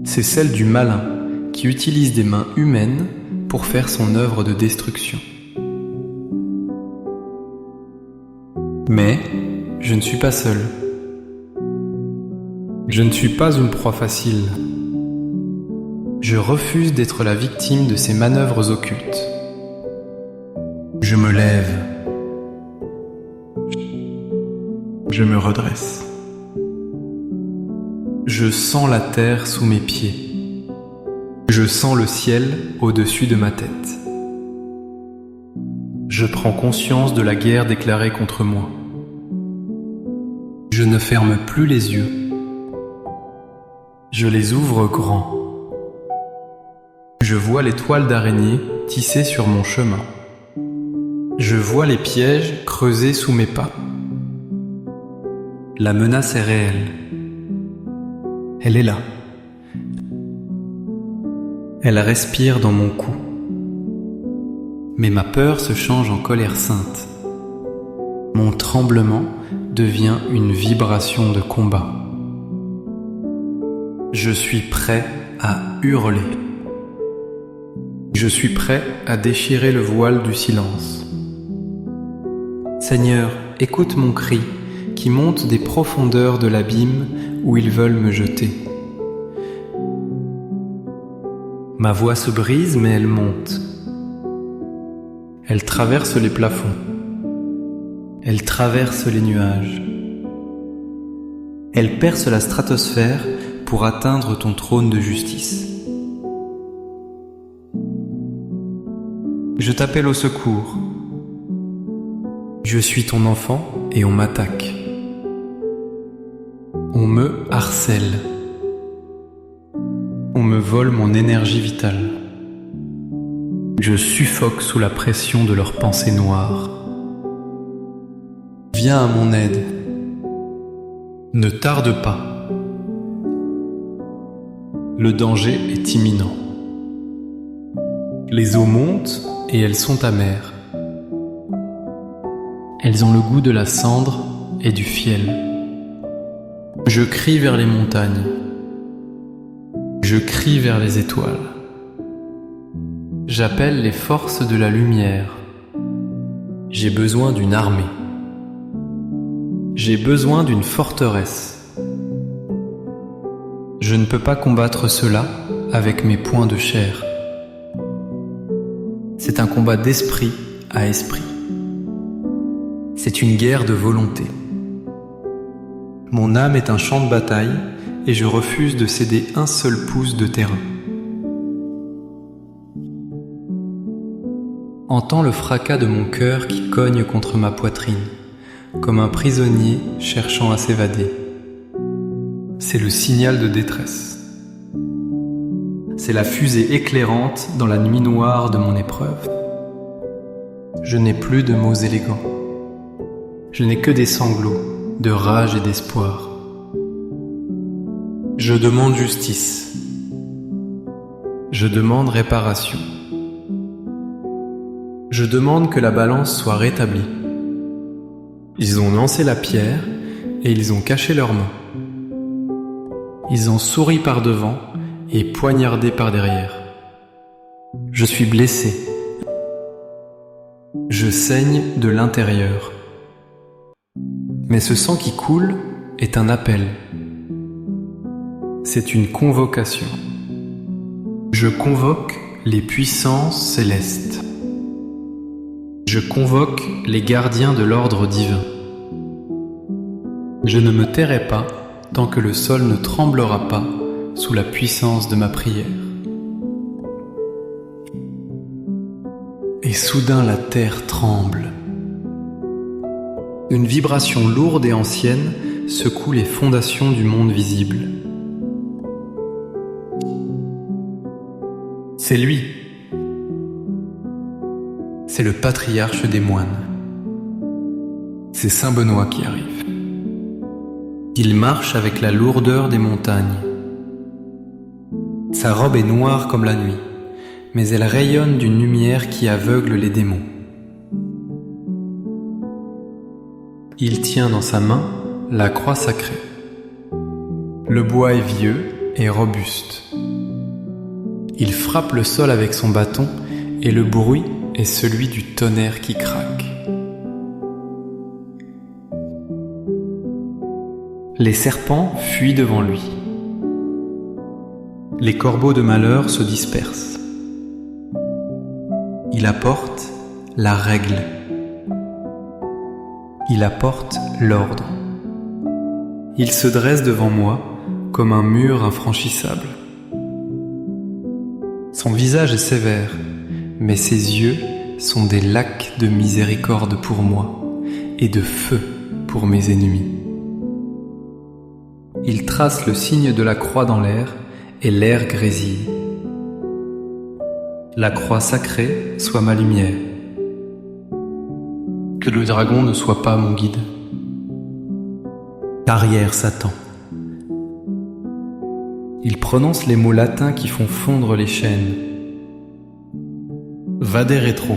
C'est celle du malin qui utilise des mains humaines pour faire son œuvre de destruction. Mais je ne suis pas seul. Je ne suis pas une proie facile. Je refuse d'être la victime de ces manœuvres occultes. Je me lève. Je me redresse. Je sens la terre sous mes pieds. Je sens le ciel au-dessus de ma tête. Je prends conscience de la guerre déclarée contre moi. Je ne ferme plus les yeux. Je les ouvre grands. Je vois les toiles d'araignée tissées sur mon chemin. Je vois les pièges creusés sous mes pas. La menace est réelle. Elle est là. Elle respire dans mon cou. Mais ma peur se change en colère sainte. Mon tremblement devient une vibration de combat. Je suis prêt à hurler. Je suis prêt à déchirer le voile du silence. Seigneur, écoute mon cri qui monte des profondeurs de l'abîme où ils veulent me jeter. Ma voix se brise, mais elle monte. Elle traverse les plafonds. Elle traverse les nuages. Elle perce la stratosphère pour atteindre ton trône de justice. Je t'appelle au secours. Je suis ton enfant et on m'attaque. On me harcèle. On me vole mon énergie vitale. Je suffoque sous la pression de leurs pensées noires. Viens à mon aide. Ne tarde pas. Le danger est imminent. Les eaux montent et elles sont amères. Elles ont le goût de la cendre et du fiel. Je crie vers les montagnes. Je crie vers les étoiles. J'appelle les forces de la lumière. J'ai besoin d'une armée. J'ai besoin d'une forteresse. Je ne peux pas combattre cela avec mes poings de chair. C'est un combat d'esprit à esprit. C'est une guerre de volonté. Mon âme est un champ de bataille et je refuse de céder un seul pouce de terrain. Entends le fracas de mon cœur qui cogne contre ma poitrine, comme un prisonnier cherchant à s'évader. C'est le signal de détresse. C'est la fusée éclairante dans la nuit noire de mon épreuve. Je n'ai plus de mots élégants. Je n'ai que des sanglots, de rage et d'espoir. Je demande justice. Je demande réparation. Je demande que la balance soit rétablie. Ils ont lancé la pierre et ils ont caché leurs mains. Ils ont souri par devant et poignardé par derrière. Je suis blessé. Je saigne de l'intérieur. Mais ce sang qui coule est un appel. C'est une convocation. Je convoque les puissances célestes. Je convoque les gardiens de l'ordre divin. Je ne me tairai pas tant que le sol ne tremblera pas sous la puissance de ma prière. Et soudain la terre tremble. Une vibration lourde et ancienne secoue les fondations du monde visible. C'est lui. C'est le patriarche des moines. C'est Saint Benoît qui arrive. Il marche avec la lourdeur des montagnes. Sa robe est noire comme la nuit, mais elle rayonne d'une lumière qui aveugle les démons. Il tient dans sa main la croix sacrée. Le bois est vieux et robuste. Il frappe le sol avec son bâton et le bruit est celui du tonnerre qui craque. Les serpents fuient devant lui. Les corbeaux de malheur se dispersent. Il apporte la règle. Il apporte l'ordre. Il se dresse devant moi comme un mur infranchissable. Son visage est sévère, mais ses yeux sont des lacs de miséricorde pour moi et de feu pour mes ennemis. Il trace le signe de la croix dans l'air et l'air grésille. La croix sacrée soit ma lumière. Que le dragon ne soit pas mon guide. Arrière Satan. Il prononce les mots latins qui font fondre les chaînes. Vade retro.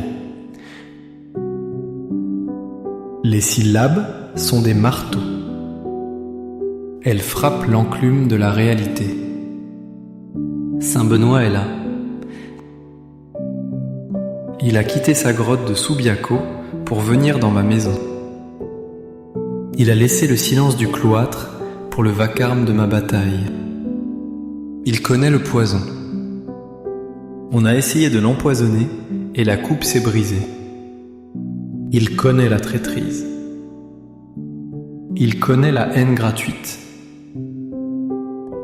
Les syllabes sont des marteaux. Elles frappent l'enclume de la réalité. Saint Benoît est là. Il a quitté sa grotte de Subiaco pour venir dans ma maison. Il a laissé le silence du cloître pour le vacarme de ma bataille. Il connaît le poison. On a essayé de l'empoisonner et la coupe s'est brisée. Il connaît la traîtrise. Il connaît la haine gratuite.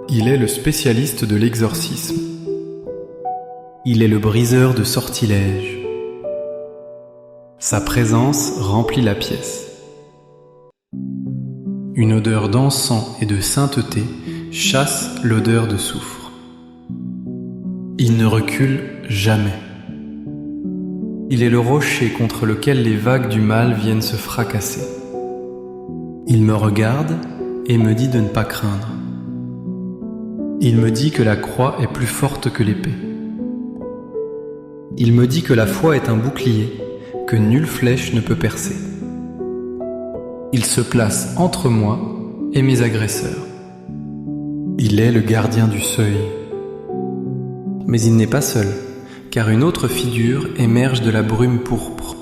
Il est le spécialiste de l'exorcisme. Il est le briseur de sortilèges. Sa présence remplit la pièce. Une odeur d'encens et de sainteté chasse l'odeur de soufre. Il ne recule jamais. Il est le rocher contre lequel les vagues du mal viennent se fracasser. Il me regarde et me dit de ne pas craindre. Il me dit que la croix est plus forte que l'épée. Il me dit que la foi est un bouclier que nulle flèche ne peut percer. Il se place entre moi et mes agresseurs. Il est le gardien du seuil. Mais il n'est pas seul, car une autre figure émerge de la brume pourpre.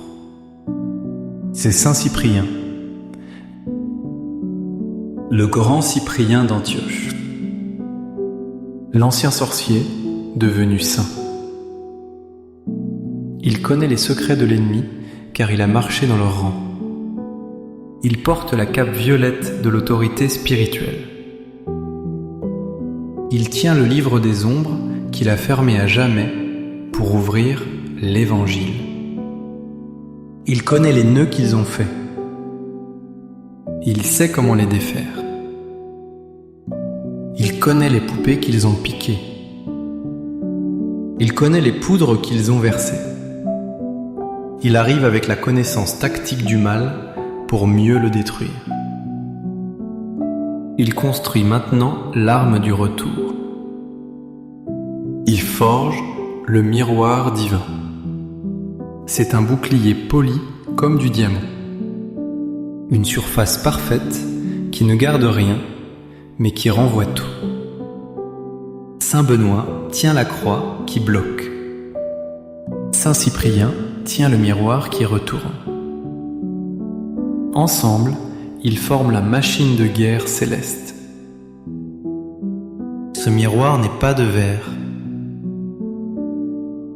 C'est Saint Cyprien, le grand Cyprien d'Antioche, l'ancien sorcier devenu saint. Il connaît les secrets de l'ennemi, car il a marché dans leur rang. Il porte la cape violette de l'autorité spirituelle. Il tient le livre des ombres qu'il a fermé à jamais pour ouvrir l'Évangile. Il connaît les nœuds qu'ils ont faits. Il sait comment les défaire. Il connaît les poupées qu'ils ont piquées. Il connaît les poudres qu'ils ont versées. Il arrive avec la connaissance tactique du mal pour mieux le détruire. Il construit maintenant l'arme du retour. Il forge le miroir divin. C'est un bouclier poli comme du diamant. Une surface parfaite qui ne garde rien, mais qui renvoie tout. Saint Benoît tient la croix qui bloque. Saint Cyprien tient le miroir qui retourne. Ensemble, ils forment la machine de guerre céleste. Ce miroir n'est pas de verre.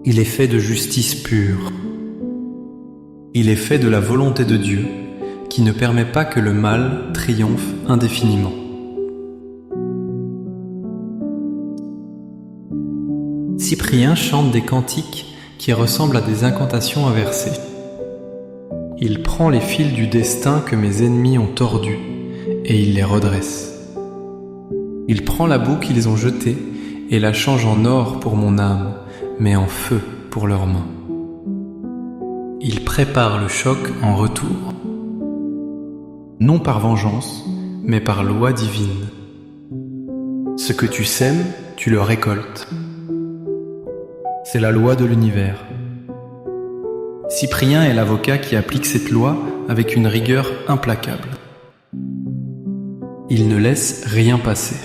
Il est fait de justice pure. Il est fait de la volonté de Dieu, qui ne permet pas que le mal triomphe indéfiniment. Cyprien chante des cantiques qui ressemblent à des incantations inversées. Il prend les fils du destin que mes ennemis ont tordus et il les redresse. Il prend la boue qu'ils ont jetée et la change en or pour mon âme, mais en feu pour leurs mains. Il prépare le choc en retour, non par vengeance, mais par loi divine. Ce que tu sèmes, tu le récoltes. C'est la loi de l'univers. Cyprien est l'avocat qui applique cette loi avec une rigueur implacable. Il ne laisse rien passer.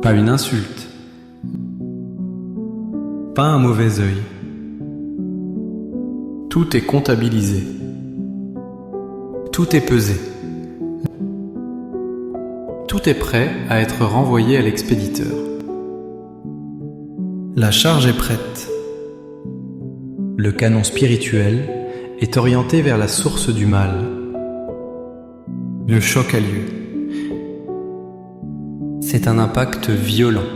Pas une insulte. Pas un mauvais œil. Tout est comptabilisé. Tout est pesé. Tout est prêt à être renvoyé à l'expéditeur. La charge est prête. Le canon spirituel est orienté vers la source du mal. Le choc a lieu. C'est un impact violent.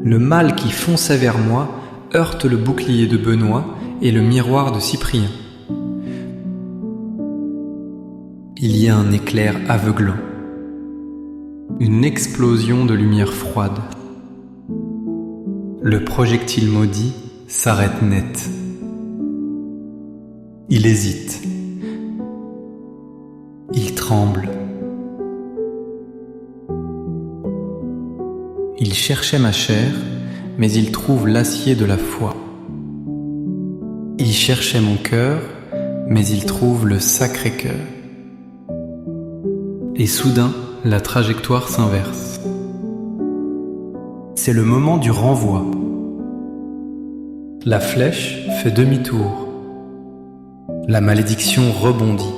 Le mal qui fonçait vers moi heurte le bouclier de Benoît et le miroir de Cyprien. Il y a un éclair aveuglant. Une explosion de lumière froide. Le projectile maudit s'arrête net. Il hésite. Il tremble. Il cherchait ma chair, mais il trouve l'acier de la foi. Il cherchait mon cœur, mais il trouve le Sacré-Cœur. Et soudain, la trajectoire s'inverse. C'est le moment du renvoi. La flèche fait demi-tour. La malédiction rebondit.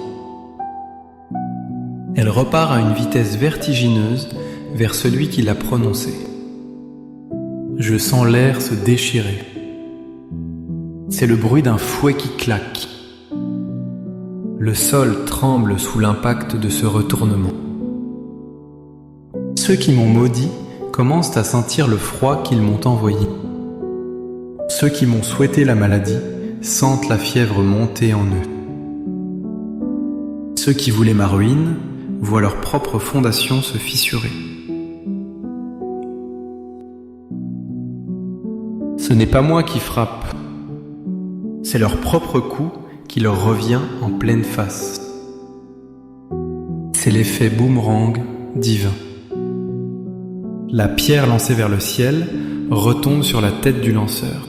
Elle repart à une vitesse vertigineuse vers celui qui l'a prononcée. Je sens l'air se déchirer. C'est le bruit d'un fouet qui claque. Le sol tremble sous l'impact de ce retournement. Ceux qui m'ont maudit commencent à sentir le froid qu'ils m'ont envoyé. Ceux qui m'ont souhaité la maladie sentent la fièvre monter en eux. Ceux qui voulaient ma ruine voient leur propre fondation se fissurer. Ce n'est pas moi qui frappe, c'est leur propre coup qui leur revient en pleine face. C'est l'effet boomerang divin. La pierre lancée vers le ciel retombe sur la tête du lanceur.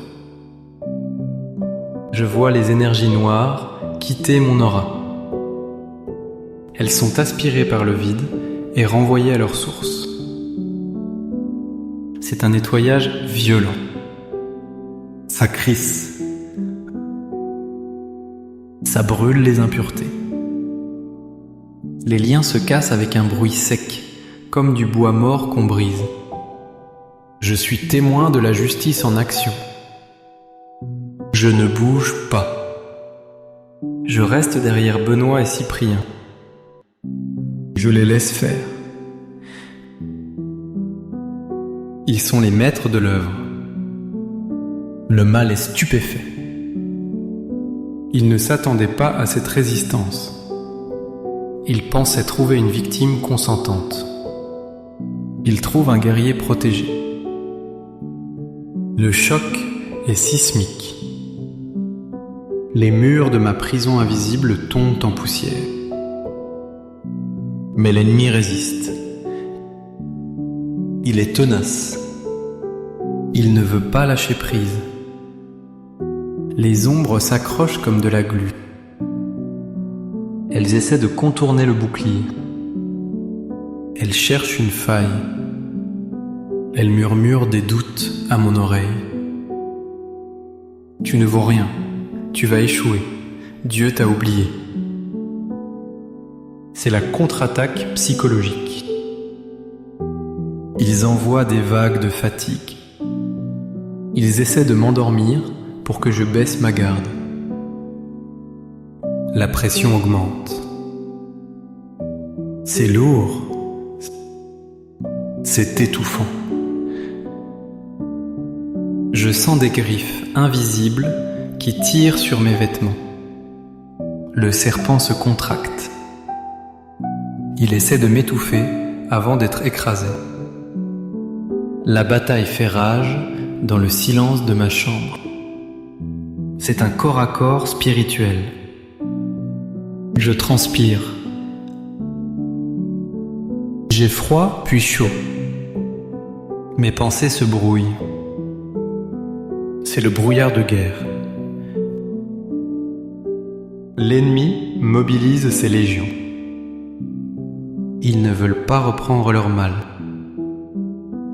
Je vois les énergies noires quitter mon aura. Elles sont aspirées par le vide et renvoyées à leur source. C'est un nettoyage violent. Ça crisse. Ça brûle les impuretés. Les liens se cassent avec un bruit sec, comme du bois mort qu'on brise. Je suis témoin de la justice en action. Je ne bouge pas. Je reste derrière Benoît et Cyprien. Je les laisse faire. Ils sont les maîtres de l'œuvre. Le mal est stupéfait. Il ne s'attendait pas à cette résistance. Il pensait trouver une victime consentante. Il trouve un guerrier protégé. Le choc est sismique. Les murs de ma prison invisible tombent en poussière. Mais l'ennemi résiste. Il est tenace. Il ne veut pas lâcher prise. Les ombres s'accrochent comme de la glu. Elles essaient de contourner le bouclier. Elles cherchent une faille. Elles murmurent des doutes à mon oreille. Tu ne vaux rien. Tu vas échouer. Dieu t'a oublié. C'est la contre-attaque psychologique. Ils envoient des vagues de fatigue. Ils essaient de m'endormir pour que je baisse ma garde. La pression augmente. C'est lourd. C'est étouffant. Je sens des griffes invisibles qui tirent sur mes vêtements. Le serpent se contracte. Il essaie de m'étouffer avant d'être écrasé. La bataille fait rage dans le silence de ma chambre. C'est un corps à corps spirituel. Je transpire. J'ai froid puis chaud. Mes pensées se brouillent. C'est le brouillard de guerre. L'ennemi mobilise ses légions. Ils ne veulent pas reprendre leur mal.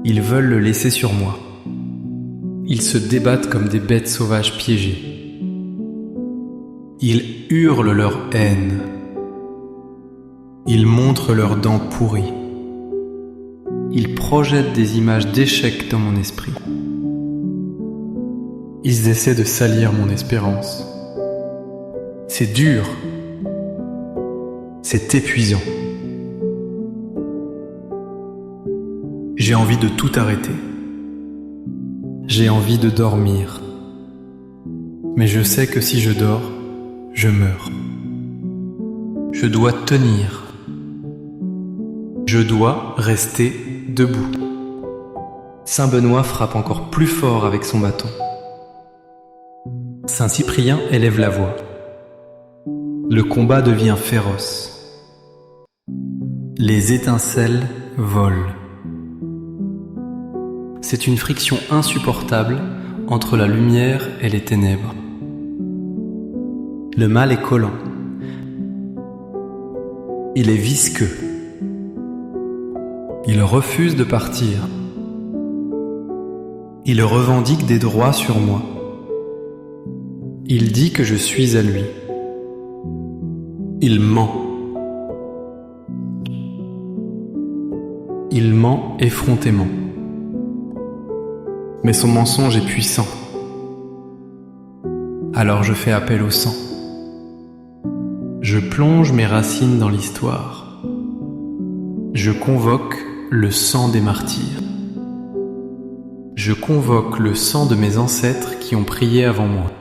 Ils veulent le laisser sur moi. Ils se débattent comme des bêtes sauvages piégées. Ils hurlent leur haine. Ils montrent leurs dents pourries. Ils projettent des images d'échecs dans mon esprit. Ils essaient de salir mon espérance. C'est dur. C'est épuisant. J'ai envie de tout arrêter. J'ai envie de dormir. Mais je sais que si je dors, je meurs. Je dois tenir. Je dois rester debout. Saint Benoît frappe encore plus fort avec son bâton. Saint Cyprien élève la voix. Le combat devient féroce. Les étincelles volent. C'est une friction insupportable entre la lumière et les ténèbres. Le mal est collant. Il est visqueux. Il refuse de partir. Il revendique des droits sur moi. Il dit que je suis à lui. Il ment. Il ment effrontément. Mais son mensonge est puissant. Alors je fais appel au sang. Je plonge mes racines dans l'histoire. Je convoque le sang des martyrs. Je convoque le sang de mes ancêtres qui ont prié avant moi.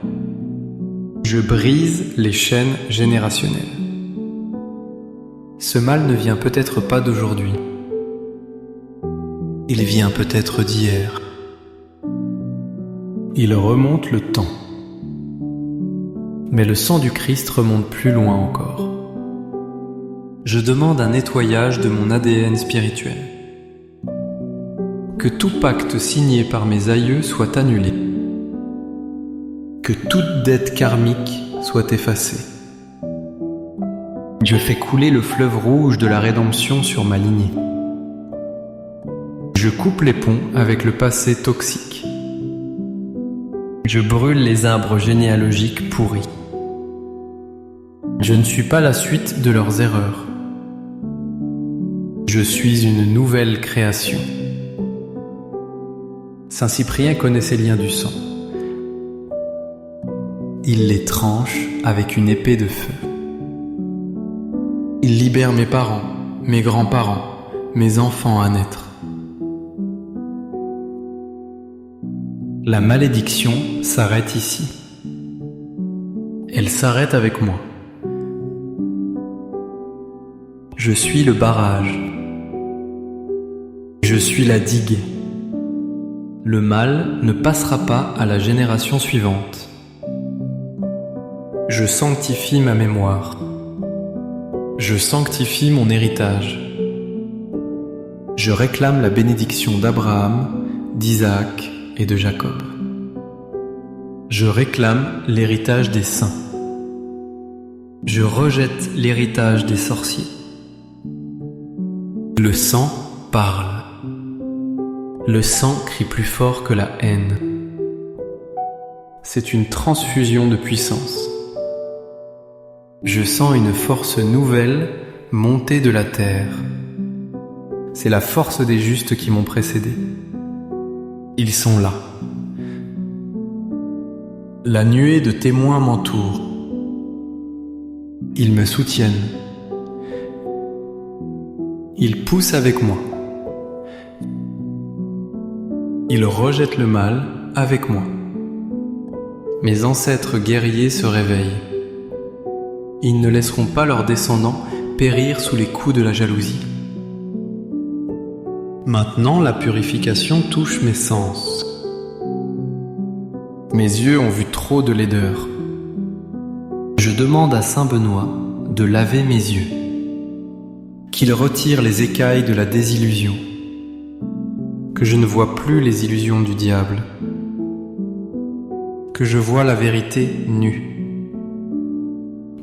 Je brise les chaînes générationnelles. Ce mal ne vient peut-être pas d'aujourd'hui. Il vient peut-être d'hier. Il remonte le temps. Mais le sang du Christ remonte plus loin encore. Je demande un nettoyage de mon ADN spirituel. Que tout pacte signé par mes aïeux soit annulé. Que toute dette karmique soit effacée. Je fais couler le fleuve rouge de la rédemption sur ma lignée. Je coupe les ponts avec le passé toxique. Je brûle les arbres généalogiques pourris. Je ne suis pas la suite de leurs erreurs. Je suis une nouvelle création. Saint Cyprien connaît ces liens du sang. Il les tranche avec une épée de feu. Il libère mes parents, mes grands-parents, mes enfants à naître. La malédiction s'arrête ici. Elle s'arrête avec moi. Je suis le barrage. Je suis la digue. Le mal ne passera pas à la génération suivante. Je sanctifie ma mémoire. Je sanctifie mon héritage. Je réclame la bénédiction d'Abraham, d'Isaac et de Jacob. Je réclame l'héritage des saints. Je rejette l'héritage des sorciers. Le sang parle. Le sang crie plus fort que la haine. C'est une transfusion de puissance. Je sens une force nouvelle monter de la terre. C'est la force des justes qui m'ont précédé. Ils sont là. La nuée de témoins m'entoure. Ils me soutiennent. Ils poussent avec moi. Ils rejettent le mal avec moi. Mes ancêtres guerriers se réveillent. Ils ne laisseront pas leurs descendants périr sous les coups de la jalousie. Maintenant, la purification touche mes sens. Mes yeux ont vu trop de laideur. Je demande à Saint Benoît de laver mes yeux, qu'il retire les écailles de la désillusion, que je ne vois plus les illusions du diable, que je vois la vérité nue,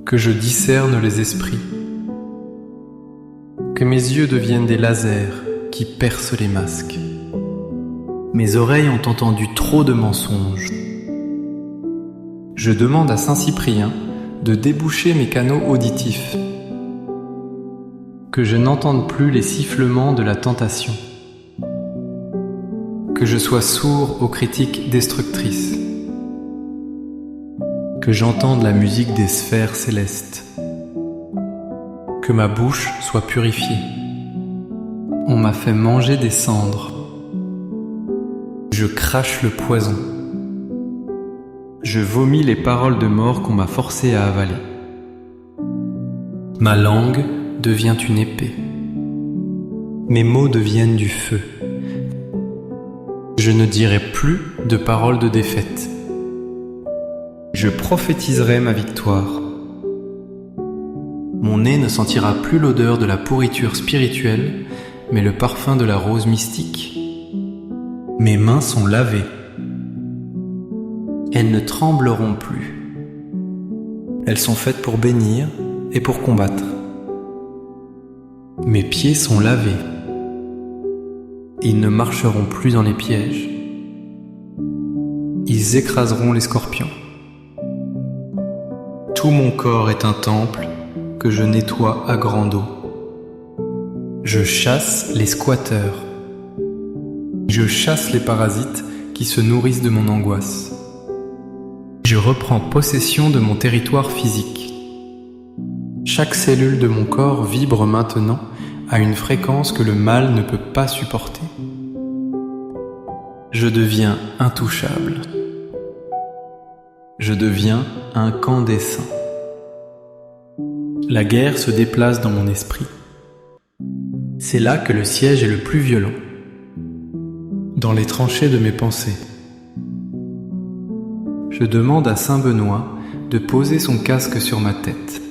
que je discerne les esprits, que mes yeux deviennent des lasers qui percent les masques. Mes oreilles ont entendu trop de mensonges. Je demande à Saint Cyprien de déboucher mes canaux auditifs, que je n'entende plus les sifflements de la tentation, que je sois sourd aux critiques destructrices, que j'entende la musique des sphères célestes, que ma bouche soit purifiée. On m'a fait manger des cendres. Je crache le poison. Je vomis les paroles de mort qu'on m'a forcé à avaler. Ma langue devient une épée. Mes mots deviennent du feu. Je ne dirai plus de paroles de défaite. Je prophétiserai ma victoire. Mon nez ne sentira plus l'odeur de la pourriture spirituelle, mais le parfum de la rose mystique. Mes mains sont lavées. Elles ne trembleront plus. Elles sont faites pour bénir et pour combattre. Mes pieds sont lavés. Ils ne marcheront plus dans les pièges. Ils écraseront les scorpions. Tout mon corps est un temple que je nettoie à grande eau. Je chasse les squatteurs. Je chasse les parasites qui se nourrissent de mon angoisse. Je reprends possession de mon territoire physique. Chaque cellule de mon corps vibre maintenant à une fréquence que le mal ne peut pas supporter. Je deviens intouchable. Je deviens incandescent. La guerre se déplace dans mon esprit. C'est là que le siège est le plus violent, dans les tranchées de mes pensées. Je demande à Saint Benoît de poser son casque sur ma tête,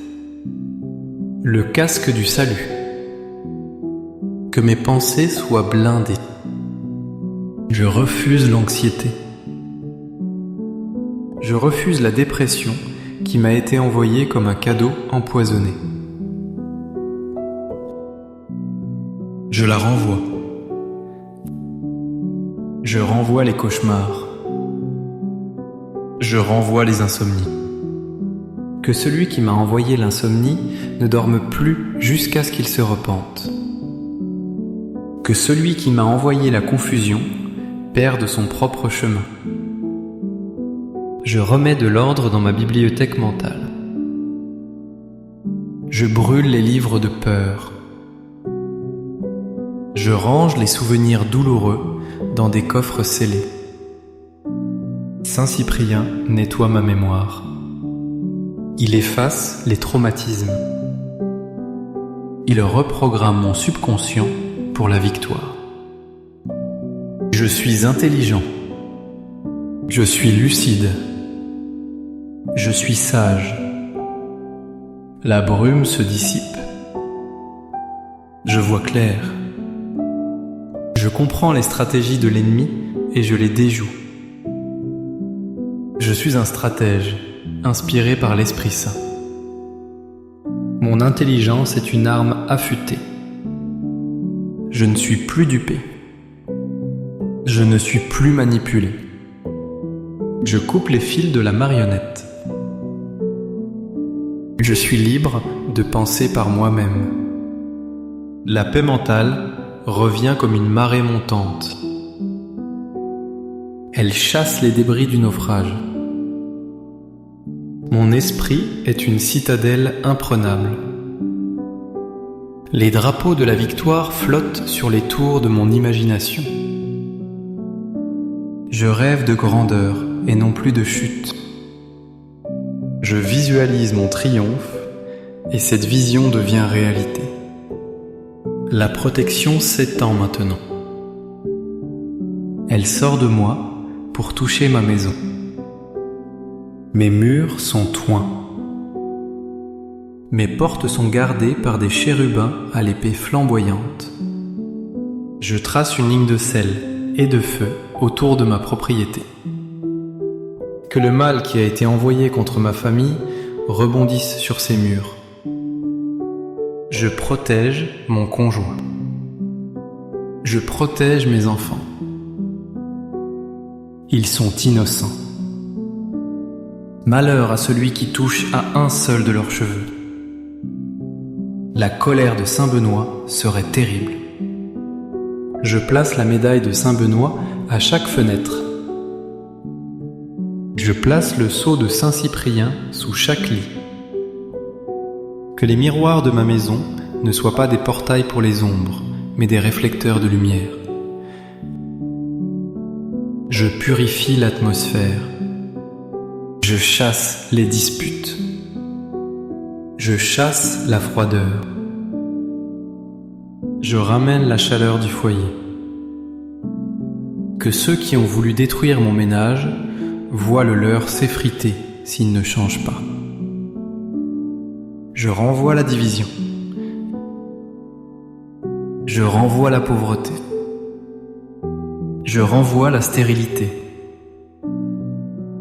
le casque du salut, que mes pensées soient blindées. Je refuse l'anxiété. Je refuse la dépression qui m'a été envoyée comme un cadeau empoisonné. Je la renvoie. Je renvoie les cauchemars. Je renvoie les insomnies. Que celui qui m'a envoyé l'insomnie ne dorme plus jusqu'à ce qu'il se repente. Que celui qui m'a envoyé la confusion perde son propre chemin. Je remets de l'ordre dans ma bibliothèque mentale. Je brûle les livres de peur. Je range les souvenirs douloureux dans des coffres scellés. Saint Cyprien nettoie ma mémoire. Il efface les traumatismes. Il reprogramme mon subconscient pour la victoire. Je suis intelligent. Je suis lucide. Je suis sage. La brume se dissipe. Je vois clair. Je comprends les stratégies de l'ennemi et je les déjoue. Je suis un stratège, inspiré par l'Esprit Saint. Mon intelligence est une arme affûtée. Je ne suis plus dupé. Je ne suis plus manipulé. Je coupe les fils de la marionnette. Je suis libre de penser par moi-même. La paix mentale revient comme une marée montante. Elle chasse les débris du naufrage. Mon esprit est une citadelle imprenable. Les drapeaux de la victoire flottent sur les tours de mon imagination. Je rêve de grandeur et non plus de chute. Je visualise mon triomphe et cette vision devient réalité. La protection s'étend maintenant. Elle sort de moi pour toucher ma maison. Mes murs sont toints. Mes portes sont gardées par des chérubins à l'épée flamboyante. Je trace une ligne de sel et de feu autour de ma propriété. Que le mal qui a été envoyé contre ma famille rebondisse sur ces murs. Je protège mon conjoint. Je protège mes enfants. Ils sont innocents. Malheur à celui qui touche à un seul de leurs cheveux. La colère de Saint Benoît serait terrible. Je place la médaille de Saint Benoît à chaque fenêtre. Je place le sceau de Saint Cyprien sous chaque lit. Que les miroirs de ma maison ne soient pas des portails pour les ombres, mais des réflecteurs de lumière. Je purifie l'atmosphère. Je chasse les disputes. Je chasse la froideur. Je ramène la chaleur du foyer. Que ceux qui ont voulu détruire mon ménage voient le leur s'effriter s'ils ne changent pas. Je renvoie la division. Je renvoie la pauvreté. Je renvoie la stérilité.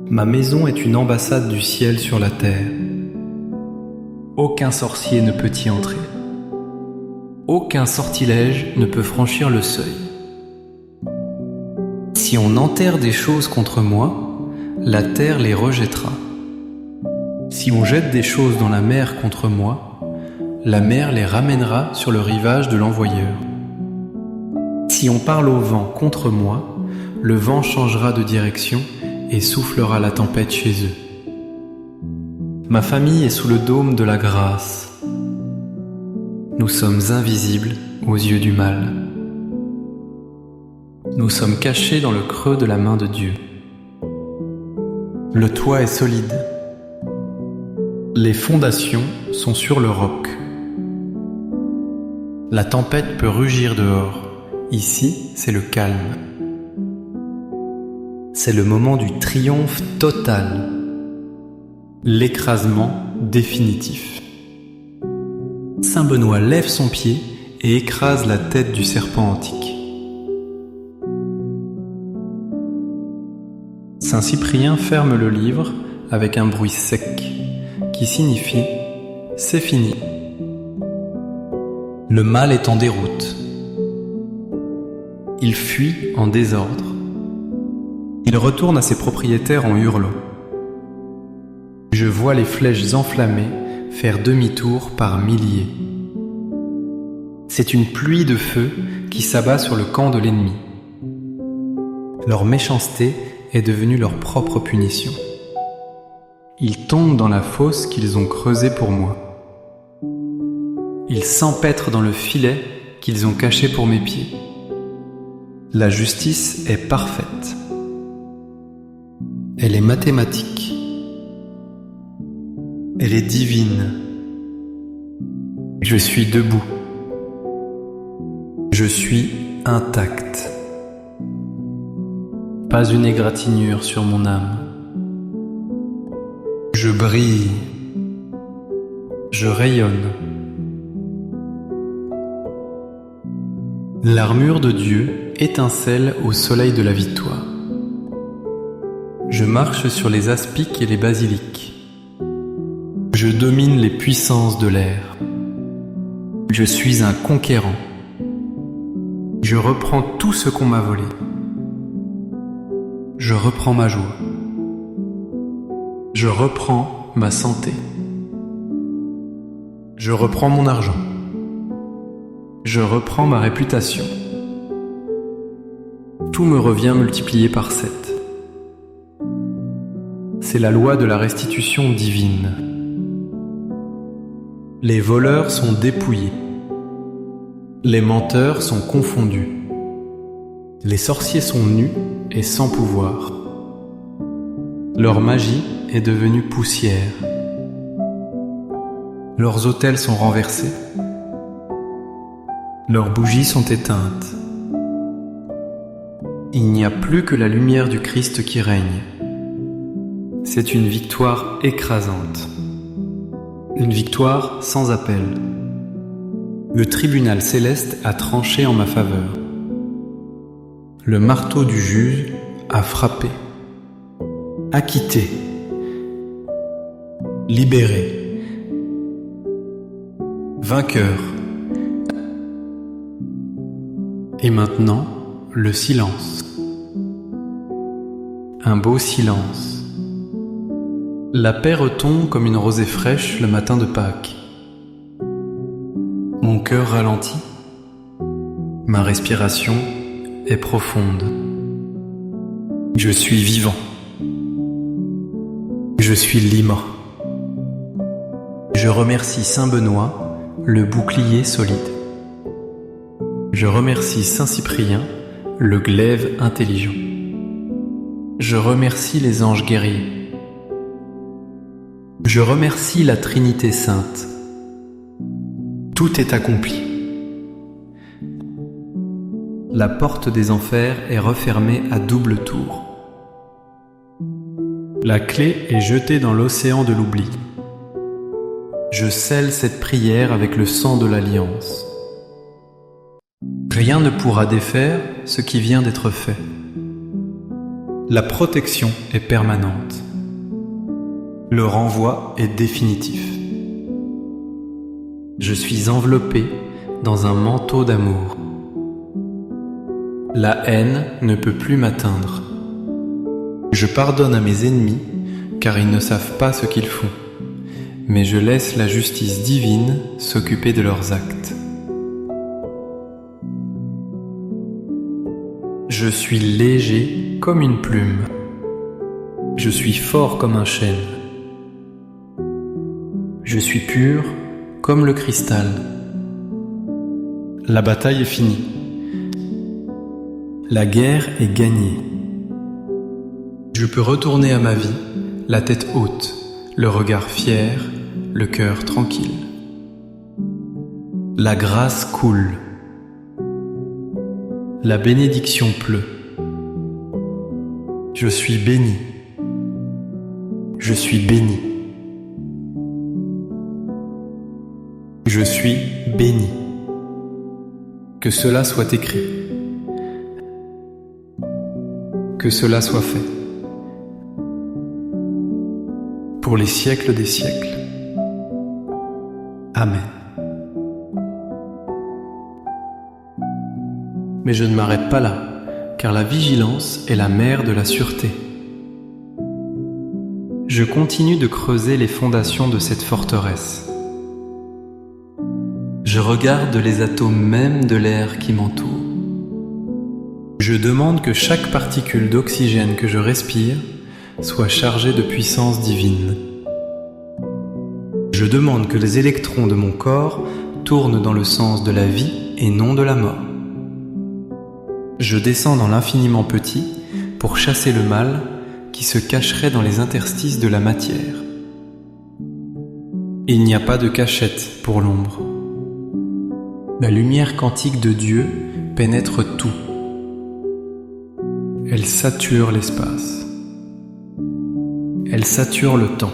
Ma maison est une ambassade du ciel sur la terre. Aucun sorcier ne peut y entrer. Aucun sortilège ne peut franchir le seuil. Si on enterre des choses contre moi, la terre les rejettera. Si on jette des choses dans la mer contre moi, la mer les ramènera sur le rivage de l'envoyeur. Si on parle au vent contre moi, le vent changera de direction et soufflera la tempête chez eux. Ma famille est sous le dôme de la grâce. Nous sommes invisibles aux yeux du mal. Nous sommes cachés dans le creux de la main de Dieu. Le toit est solide. Les fondations sont sur le roc. La tempête peut rugir dehors. Ici, c'est le calme. C'est le moment du triomphe total. L'écrasement définitif. Saint Benoît lève son pied et écrase la tête du serpent antique. Saint Cyprien ferme le livre avec un bruit sec qui signifie « c'est fini ». Le mal est en déroute. Il fuit en désordre. Il retourne à ses propriétaires en hurlant. Je vois les flèches enflammées faire demi-tour par milliers. C'est une pluie de feu qui s'abat sur le camp de l'ennemi. Leur méchanceté est devenue leur propre punition. Ils tombent dans la fosse qu'ils ont creusée pour moi. Ils s'empêtrent dans le filet qu'ils ont caché pour mes pieds. La justice est parfaite. Elle est mathématique. Elle est divine. Je suis debout. Je suis intact. Pas une égratignure sur mon âme. Je brille. Je rayonne. L'armure de Dieu étincelle au soleil de la victoire. Je marche sur les aspics et les basiliques. Je domine les puissances de l'air. Je suis un conquérant. Je reprends tout ce qu'on m'a volé. Je reprends ma joie. Je reprends ma santé. Je reprends mon argent. Je reprends ma réputation. Tout me revient multiplié par 7. c'est la loi de la restitution divine. Les voleurs sont dépouillés. Les menteurs sont confondus. Les sorciers sont nus et sans pouvoir. Leur magie est devenue poussière. Leurs autels sont renversés. Leurs bougies sont éteintes. Il n'y a plus que la lumière du Christ qui règne. C'est une victoire écrasante. Une victoire sans appel. Le tribunal céleste a tranché en ma faveur. Le marteau du juge a frappé. Acquitté. Libéré. Vainqueur. Et maintenant, le silence. Un beau silence. La paix retombe comme une rosée fraîche le matin de Pâques. Mon cœur ralentit. Ma respiration est profonde. Je suis vivant. Je suis libre. Je remercie Saint Benoît, le bouclier solide. Je remercie Saint Cyprien, le glaive intelligent. Je remercie les anges guerriers. Je remercie la Trinité sainte. Tout est accompli. La porte des enfers est refermée à double tour. La clé est jetée dans l'océan de l'oubli. Je scelle cette prière avec le sang de l'Alliance. Rien ne pourra défaire ce qui vient d'être fait. La protection est permanente. Le renvoi est définitif. Je suis enveloppé dans un manteau d'amour. La haine ne peut plus m'atteindre. Je pardonne à mes ennemis car ils ne savent pas ce qu'ils font, mais je laisse la justice divine s'occuper de leurs actes. Je suis léger comme une plume. Je suis fort comme un chêne. Je suis pur comme le cristal. La bataille est finie. La guerre est gagnée. Je peux retourner à ma vie, la tête haute, le regard fier, le cœur tranquille. La grâce coule. La bénédiction pleut. Je suis béni. Je suis béni. Je suis béni. Que cela soit écrit. Que cela soit fait. Pour les siècles des siècles. Amen. Mais je ne m'arrête pas là, car la vigilance est la mère de la sûreté. Je continue de creuser les fondations de cette forteresse. Je regarde les atomes même de l'air qui m'entoure. Je demande que chaque particule d'oxygène que je respire soit chargée de puissance divine. Je demande que les électrons de mon corps tournent dans le sens de la vie et non de la mort. Je descends dans l'infiniment petit pour chasser le mal qui se cacherait dans les interstices de la matière. Il n'y a pas de cachette pour l'ombre. La lumière quantique de Dieu pénètre tout. Elle sature l'espace. Elle sature le temps.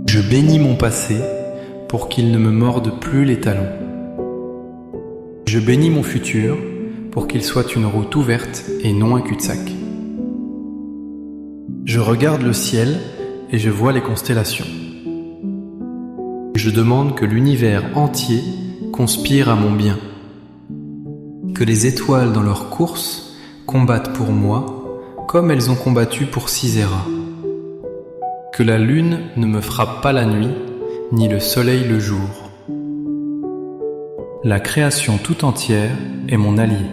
Je bénis mon passé pour qu'il ne me morde plus les talons. Je bénis mon futur pour qu'il soit une route ouverte et non un cul-de-sac. Je regarde le ciel et je vois les constellations. Je demande que l'univers entier conspire à mon bien. Que les étoiles dans leur course combattent pour moi comme elles ont combattu pour Sisera. Que la lune ne me frappe pas la nuit, ni le soleil le jour. La création tout entière est mon allié.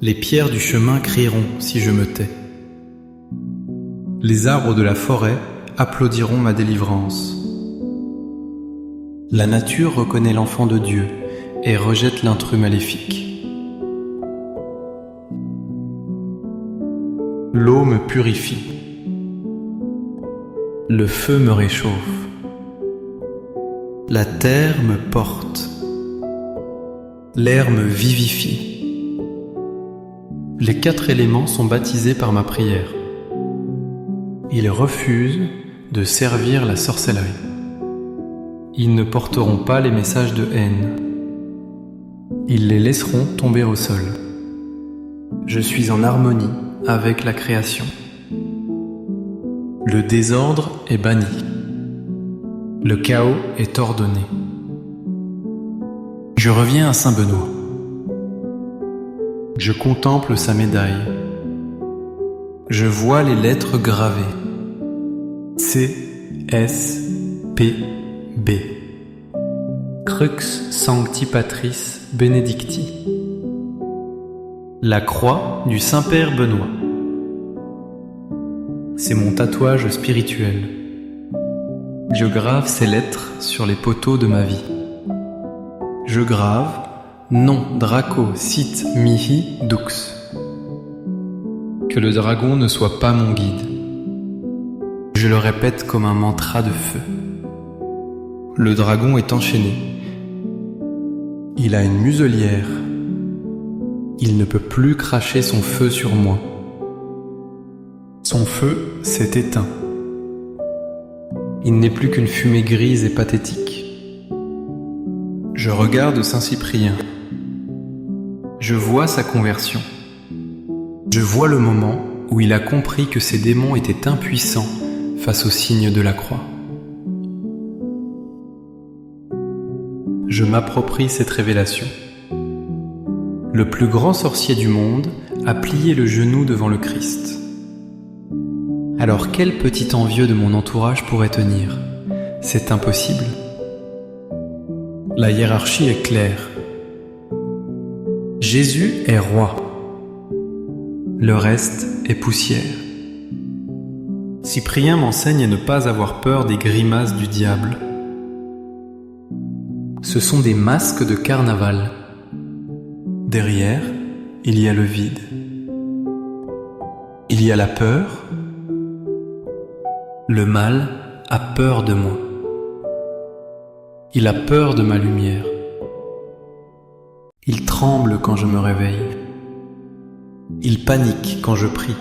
Les pierres du chemin crieront si je me tais. Les arbres de la forêt applaudiront ma délivrance. La nature reconnaît l'enfant de Dieu et rejette l'intrus maléfique. L'eau me purifie. Le feu me réchauffe. La terre me porte. L'air me vivifie. Les 4 éléments sont baptisés par ma prière. Ils refusent de servir la sorcellerie. Ils ne porteront pas les messages de haine. Ils les laisseront tomber au sol. Je suis en harmonie avec la création. Le désordre est banni. Le chaos est ordonné. Je reviens à Saint-Benoît. Je contemple sa médaille. Je vois les lettres gravées. C, S, P, B. Crux Sancti Patris Benedicti. La croix du Saint-Père Benoît. C'est mon tatouage spirituel. Je grave ces lettres sur les poteaux de ma vie. Je grave non Draco sit mihi dux. Que le dragon ne soit pas mon guide. Je le répète comme un mantra de feu. Le dragon est enchaîné. Il a une muselière. Il ne peut plus cracher son feu sur moi. Son feu s'est éteint. Il n'est plus qu'une fumée grise et pathétique. Je regarde Saint-Cyprien. Je vois sa conversion. Je vois le moment où il a compris que ses démons étaient impuissants face au signe de la croix. Je m'approprie cette révélation. Le plus grand sorcier du monde a plié le genou devant le Christ. Alors quel petit envieux de mon entourage pourrait tenir? C'est impossible. La hiérarchie est claire. Jésus est roi. Le reste est poussière. Cyprien m'enseigne à ne pas avoir peur des grimaces du diable. Ce sont des masques de carnaval. Derrière, il y a le vide. Il y a la peur. Le mal a peur de moi. Il a peur de ma lumière. Il tremble quand je me réveille. Il panique quand je prie.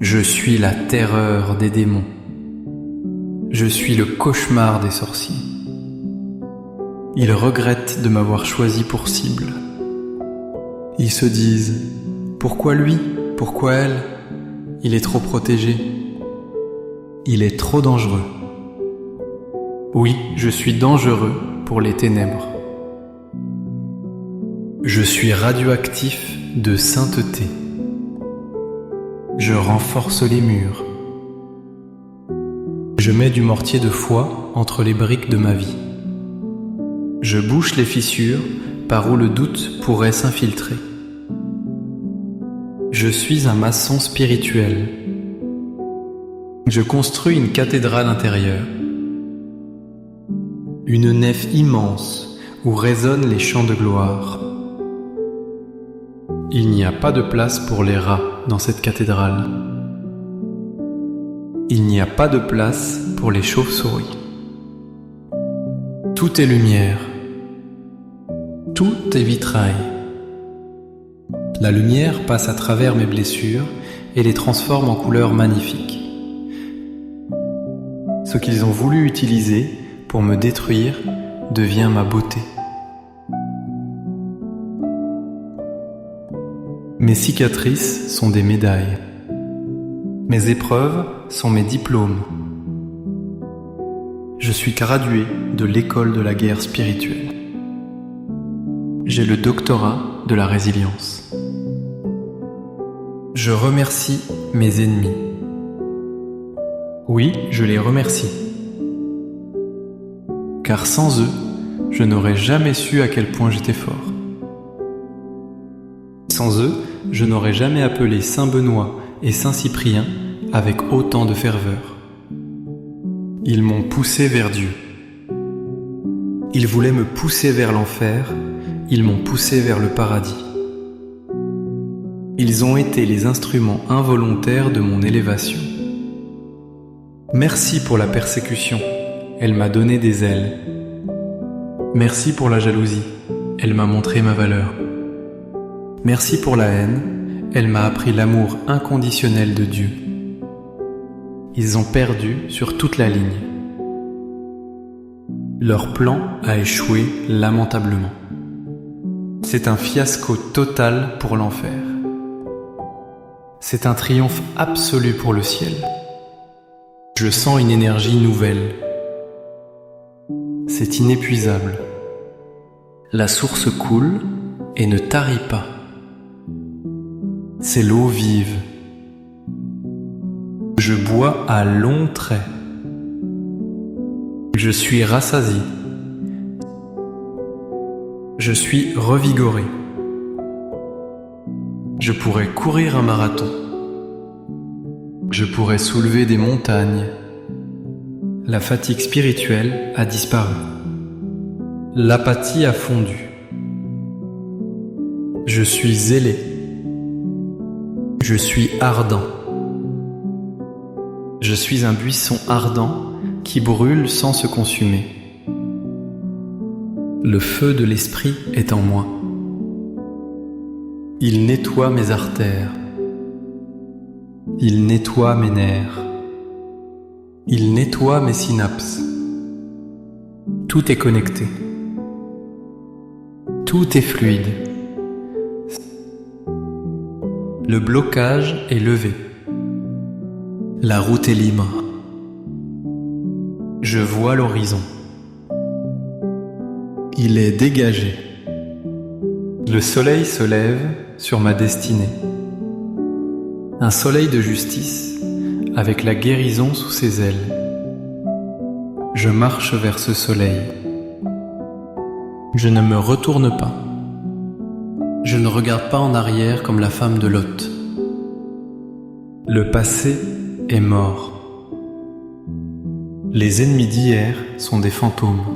Je suis la terreur des démons. Je suis le cauchemar des sorciers. Ils regrettent de m'avoir choisi pour cible. Ils se disent « Pourquoi lui? Pourquoi elle? Il est trop protégé. Il est trop dangereux. » Oui, je suis dangereux pour les ténèbres. Je suis radioactif de sainteté. Je renforce les murs. Je mets du mortier de foi entre les briques de ma vie. Je bouche les fissures par où le doute pourrait s'infiltrer. Je suis un maçon spirituel. Je construis une cathédrale intérieure. Une nef immense où résonnent les chants de gloire. Il n'y a pas de place pour les rats dans cette cathédrale. Il n'y a pas de place pour les chauves-souris. Tout est lumière. Tout est vitrail. La lumière passe à travers mes blessures et les transforme en couleurs magnifiques. Ce qu'ils ont voulu utiliser pour me détruire devient ma beauté. Mes cicatrices sont des médailles. Mes épreuves sont mes diplômes. Je suis gradué de l'école de la guerre spirituelle. J'ai le doctorat de la résilience. Je remercie mes ennemis. Oui, je les remercie. Car sans eux, je n'aurais jamais su à quel point j'étais fort. Sans eux, je n'aurais jamais appelé Saint Benoît et Saint Cyprien avec autant de ferveur. Ils m'ont poussé vers Dieu. Ils voulaient me pousser vers l'enfer, ils m'ont poussé vers le paradis. Ils ont été les instruments involontaires de mon élévation. Merci pour la persécution, elle m'a donné des ailes. Merci pour la jalousie, elle m'a montré ma valeur. Merci pour la haine, elle m'a appris l'amour inconditionnel de Dieu. Ils ont perdu sur toute la ligne. Leur plan a échoué lamentablement. C'est un fiasco total pour l'enfer. C'est un triomphe absolu pour le ciel. Je sens une énergie nouvelle. C'est inépuisable. La source coule et ne tarit pas. C'est l'eau vive. Je bois à longs traits. Je suis rassasié. Je suis revigoré. Je pourrais courir un marathon. Je pourrais soulever des montagnes. La fatigue spirituelle a disparu. L'apathie a fondu. Je suis zélé. Je suis ardent. Je suis un buisson ardent qui brûle sans se consumer. Le feu de l'esprit est en moi. Il nettoie mes artères. Il nettoie mes nerfs. Il nettoie mes synapses. Tout est connecté. Tout est fluide. Le blocage est levé. La route est libre. Je vois l'horizon. Il est dégagé. Le soleil se lève sur ma destinée. Un soleil de justice avec la guérison sous ses ailes. Je marche vers ce soleil. Je ne me retourne pas. Je ne regarde pas en arrière comme la femme de Lot. Le passé est mort. Les ennemis d'hier sont des fantômes.